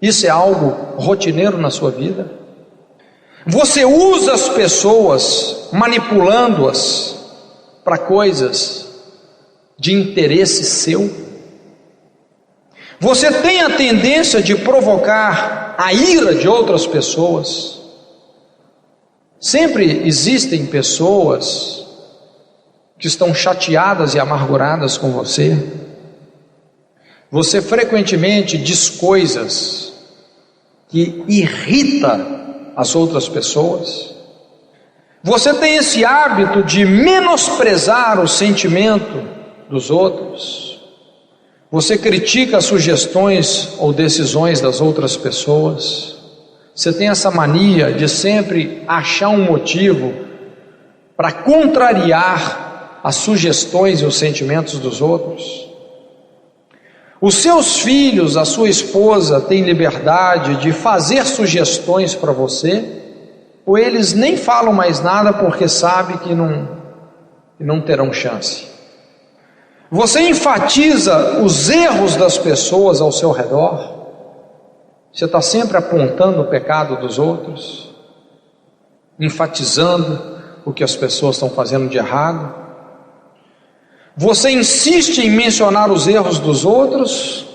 Isso é algo rotineiro na sua vida? Você usa as pessoas, manipulando-as para coisas de interesse seu? Você tem a tendência de provocar a ira de outras pessoas? Sempre existem pessoas que estão chateadas e amarguradas com você. Você frequentemente diz coisas que irritam as outras pessoas. Você tem esse hábito de menosprezar o sentimento dos outros. Você critica as sugestões ou decisões das outras pessoas. Você tem essa mania de sempre achar um motivo para contrariar as sugestões e os sentimentos dos outros. Os seus filhos, a sua esposa, têm liberdade de fazer sugestões para você, ou eles nem falam mais nada porque sabem que não terão chance? Você enfatiza os erros das pessoas ao seu redor? Você está sempre apontando o pecado dos outros, enfatizando o que as pessoas estão fazendo de errado? Você insiste em mencionar os erros dos outros,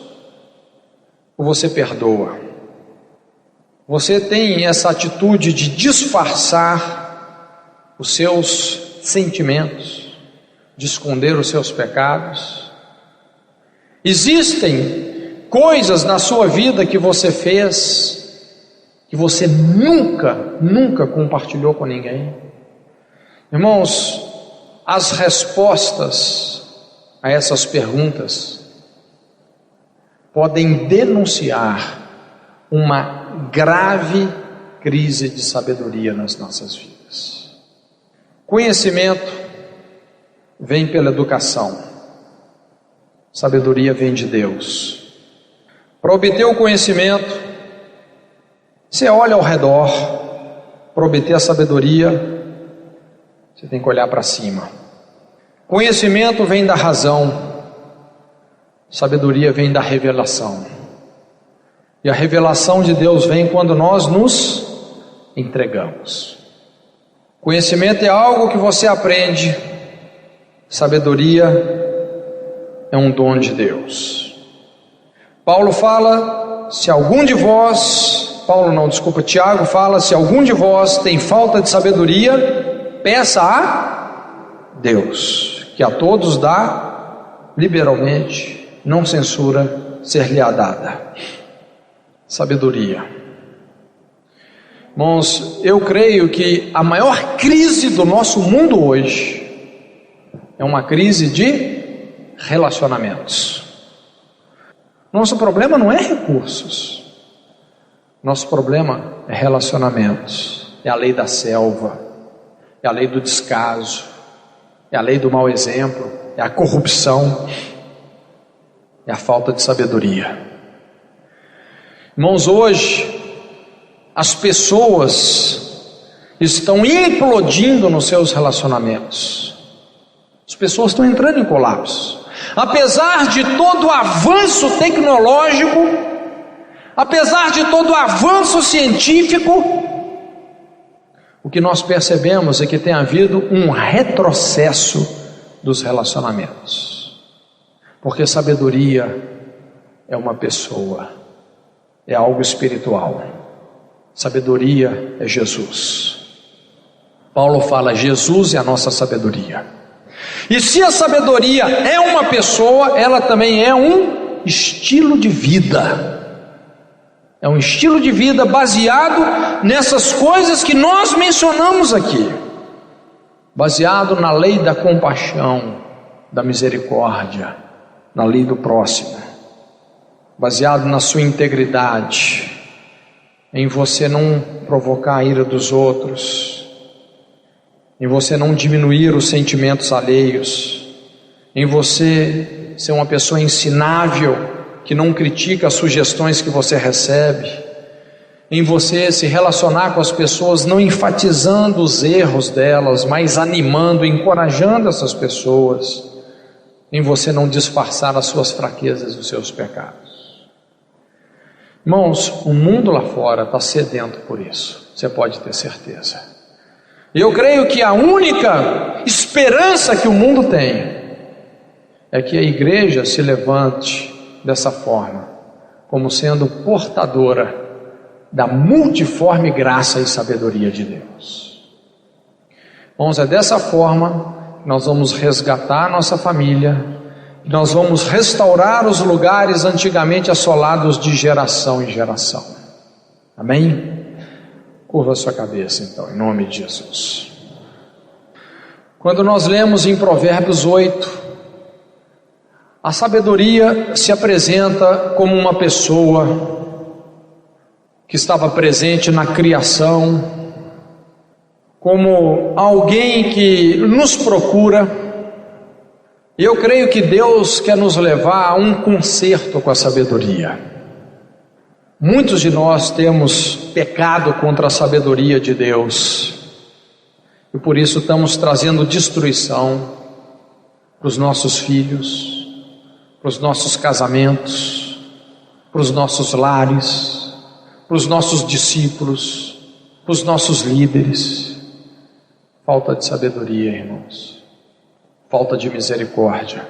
ou você perdoa? Você tem essa atitude de disfarçar os seus sentimentos, de esconder os seus pecados? Existem coisas na sua vida que você fez, que você nunca compartilhou com ninguém? Irmãos, as respostas a essas perguntas podem denunciar uma grave crise de sabedoria nas nossas vidas. Conhecimento vem pela educação, sabedoria vem de Deus. Para obter o conhecimento, você olha ao redor. Para obter a sabedoria, você tem que olhar para cima. Conhecimento vem da razão, sabedoria vem da revelação. E a revelação de Deus vem quando nós nos entregamos. Conhecimento é algo que você aprende, sabedoria é um dom de Deus. Tiago fala, se algum de vós tem falta de sabedoria, peça a Deus, que a todos dá liberalmente, não censura, ser-lhe-á dada. Sabedoria. Irmãos, eu creio que a maior crise do nosso mundo hoje é uma crise de relacionamentos. Nosso problema não é recursos, nosso problema é relacionamentos. É a lei da selva, é a lei do descaso, é a lei do mau exemplo, é a corrupção, é a falta de sabedoria. Irmãos, hoje as pessoas estão implodindo nos seus relacionamentos. As pessoas estão entrando em colapso. Apesar de todo o avanço tecnológico, apesar de todo o avanço científico, o que nós percebemos é que tem havido um retrocesso dos relacionamentos. Porque sabedoria é uma pessoa, é algo espiritual. Sabedoria é Jesus. Paulo fala, Jesus é a nossa sabedoria. E se a sabedoria é uma pessoa, ela também é um estilo de vida. É um estilo de vida baseado nessas coisas que nós mencionamos aqui. Baseado na lei da compaixão, da misericórdia, na lei do próximo. Baseado na sua integridade, em você não provocar a ira dos outros, em você não diminuir os sentimentos alheios, em você ser uma pessoa ensinável, que não critica as sugestões que você recebe, em você se relacionar com as pessoas não enfatizando os erros delas, mas animando, encorajando essas pessoas, em você não disfarçar as suas fraquezas e os seus pecados. Irmãos, o mundo lá fora está sedento por isso, você pode ter certeza. Eu creio que a única esperança que o mundo tem é que a igreja se levante dessa forma, como sendo portadora da multiforme graça e sabedoria de Deus. Irmãos, é dessa forma que nós vamos resgatar a nossa família, nós vamos restaurar os lugares antigamente assolados de geração em geração. Amém? Curva a sua cabeça então, em nome de Jesus. Quando nós lemos em Provérbios 8, a sabedoria se apresenta como uma pessoa que estava presente na criação, como alguém que nos procura, E eu creio que Deus quer nos levar a um concerto com a sabedoria. Muitos de nós temos pecado contra a sabedoria de Deus, e por isso estamos trazendo destruição para os nossos filhos, para os nossos casamentos, para os nossos lares, para os nossos discípulos, para os nossos líderes. Falta de sabedoria, irmãos, falta de misericórdia,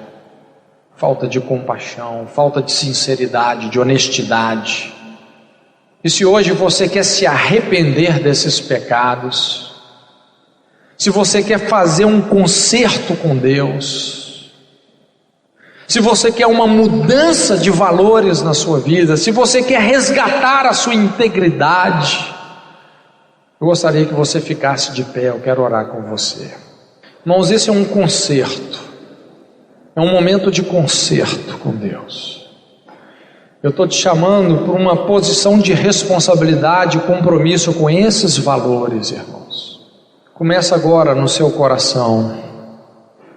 falta de compaixão, falta de sinceridade, de honestidade. E se hoje você quer se arrepender desses pecados, se você quer fazer um concerto com Deus, se você quer uma mudança de valores na sua vida, se você quer resgatar a sua integridade, eu gostaria que você ficasse de pé. Eu quero orar com você. Irmãos, esse é um concerto, é um momento de concerto com Deus. Eu estou te chamando para uma posição de responsabilidade e compromisso com esses valores, irmãos. Começa agora no seu coração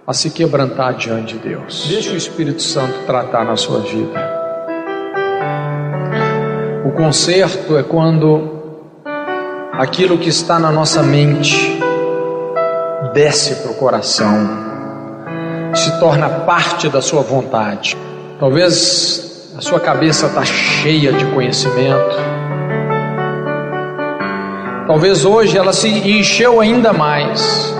a se quebrantar diante de Deus. Deixa o Espírito Santo tratar na sua vida. O concerto é quando aquilo que está na nossa mente desce para o coração, se torna parte da sua vontade. Talvez a sua cabeça está cheia de conhecimento, talvez hoje ela se encheu ainda mais,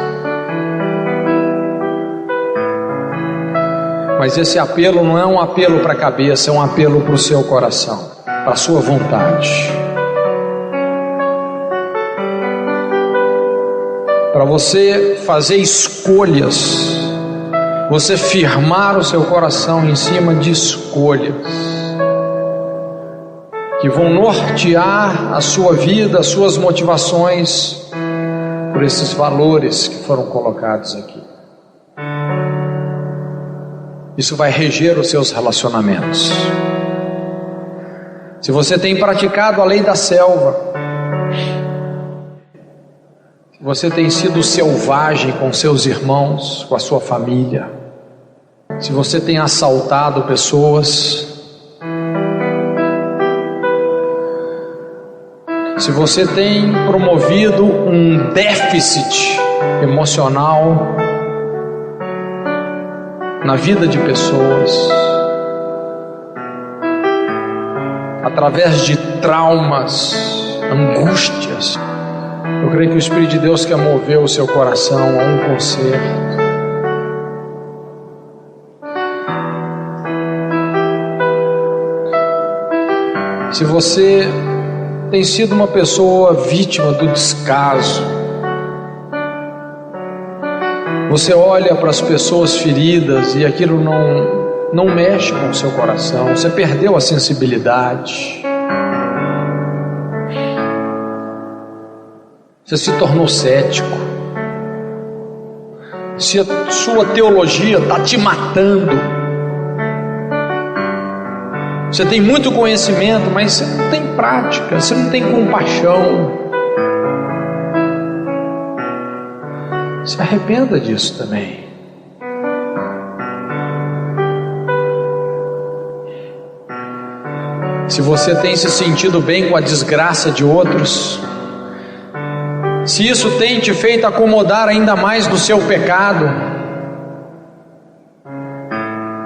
mas esse apelo não é um apelo para a cabeça, é um apelo para o seu coração, para a sua vontade, para você fazer escolhas, você firmar o seu coração em cima de escolhas que vão nortear a sua vida, as suas motivações por esses valores que foram colocados aqui. Isso vai reger os seus relacionamentos. Se você tem praticado a lei da selva, se você tem sido selvagem com seus irmãos, com a sua família, se você tem assaltado pessoas, se você tem promovido um déficit emocional na vida de pessoas, através de traumas, angústias, eu creio que o Espírito de Deus quer mover o seu coração a um concerto. Se você tem sido uma pessoa vítima do descaso, você olha para as pessoas feridas e aquilo não mexe com o seu coração, você perdeu a sensibilidade, você se tornou cético, se a sua teologia está te matando, você tem muito conhecimento, mas você não tem prática, você não tem compaixão, se arrependa disso também. Se você tem se sentido bem com a desgraça de outros, se isso tem te feito acomodar ainda mais do seu pecado,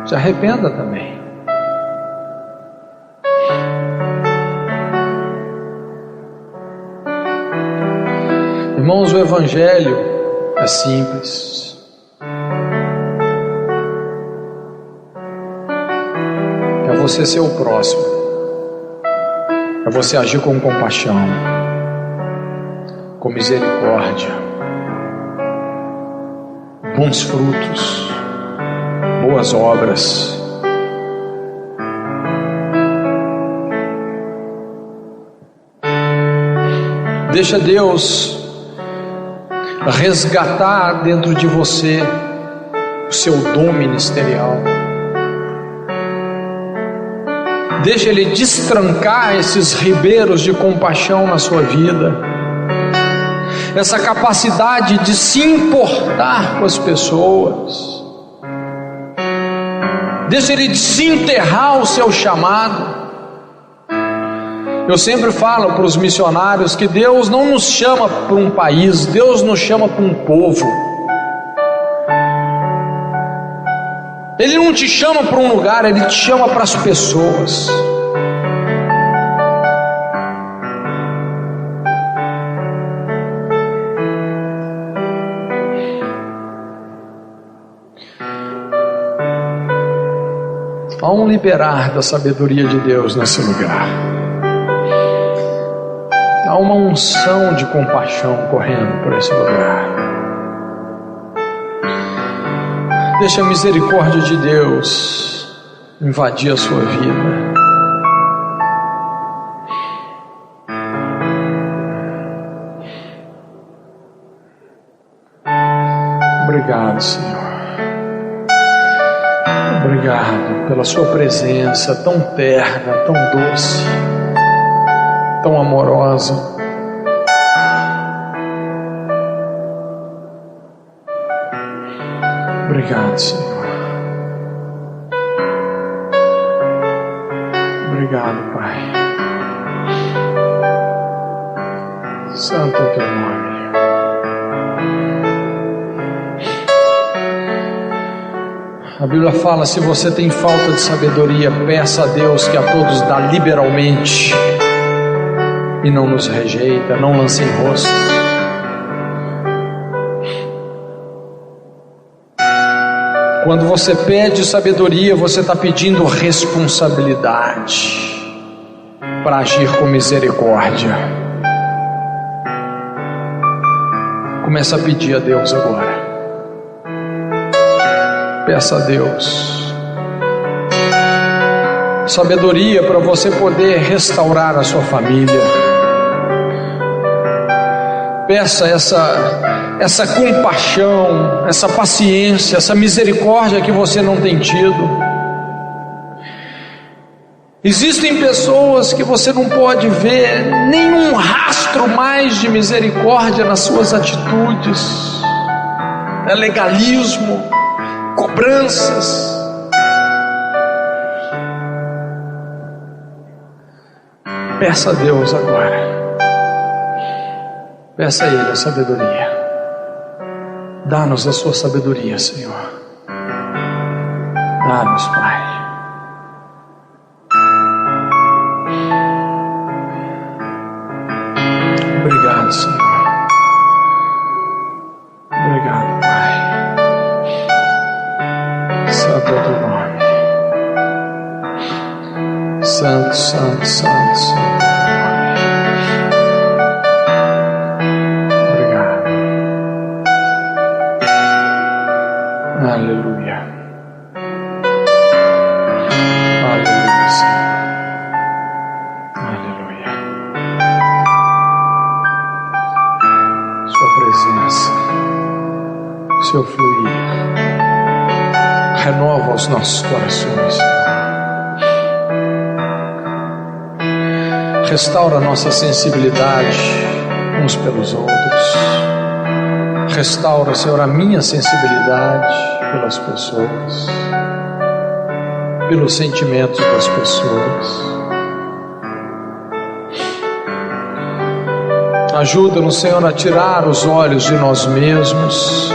se arrependa também. Irmãos, o Evangelho é simples. É você ser o próximo, é você agir com compaixão, com misericórdia, bons frutos, boas obras. Deixa Deus resgatar dentro de você o seu dom ministerial. Deixa Ele destrancar esses ribeiros de compaixão na sua vida, essa capacidade de se importar com as pessoas, deixa ele desenterrar o seu chamado. Eu sempre falo para os missionários que Deus não nos chama para um país, Deus nos chama para um povo. Ele não te chama para um lugar, Ele te chama para as pessoas. Há um liberar da sabedoria de Deus nesse lugar. Há uma unção de compaixão correndo por esse lugar. Deixa a misericórdia de Deus invadir a sua vida. Obrigado, Senhor. Obrigado pela sua presença tão terna, tão doce, tão amorosa. Obrigado, Senhor. Obrigado, Pai. Santo é o teu nome. A Bíblia fala: se você tem falta de sabedoria, peça a Deus, que a todos dá liberalmente, e não nos rejeita, não lança em rosto. Quando você pede sabedoria, você está pedindo responsabilidade para agir com misericórdia. Começa a pedir a Deus agora. Peça a Deus sabedoria para você poder restaurar a sua família. Peça essa compaixão, essa paciência, essa misericórdia que você não tem tido. Existem pessoas que você não pode ver nenhum rastro mais de misericórdia nas suas atitudes. É legalismo, cobranças. Peça a Deus agora. Peça a Ele a sabedoria. Dá-nos a sua sabedoria, Senhor. Dá-nos, Pai. Obrigado, Senhor. Obrigado, Pai. Santo é o teu nome. Santo, santo, santo, santo. Aleluia. Aleluia, Senhor. Aleluia. Sua presença, seu fluir, renova os nossos corações, Senhor. Restaura a nossa sensibilidade uns pelos outros. Restaura, Senhor, a minha sensibilidade pelas pessoas, pelos sentimentos das pessoas. Ajuda-nos, Senhor, a tirar os olhos de nós mesmos,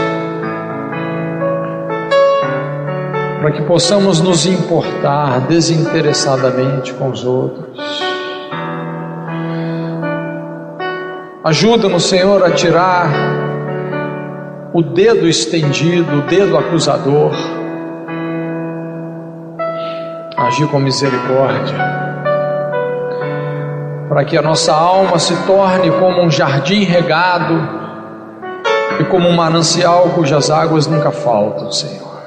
para que possamos nos importar desinteressadamente com os outros. Ajuda-nos, Senhor, a tirar o dedo estendido, o dedo acusador, agir com misericórdia, para que a nossa alma se torne como um jardim regado e como um manancial cujas águas nunca faltam, Senhor.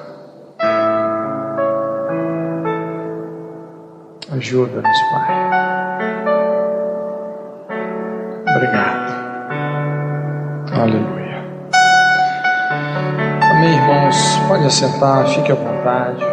Ajuda-nos, Pai. Obrigado. Aleluia. Amém, irmãos? Pode assentar, fique à vontade.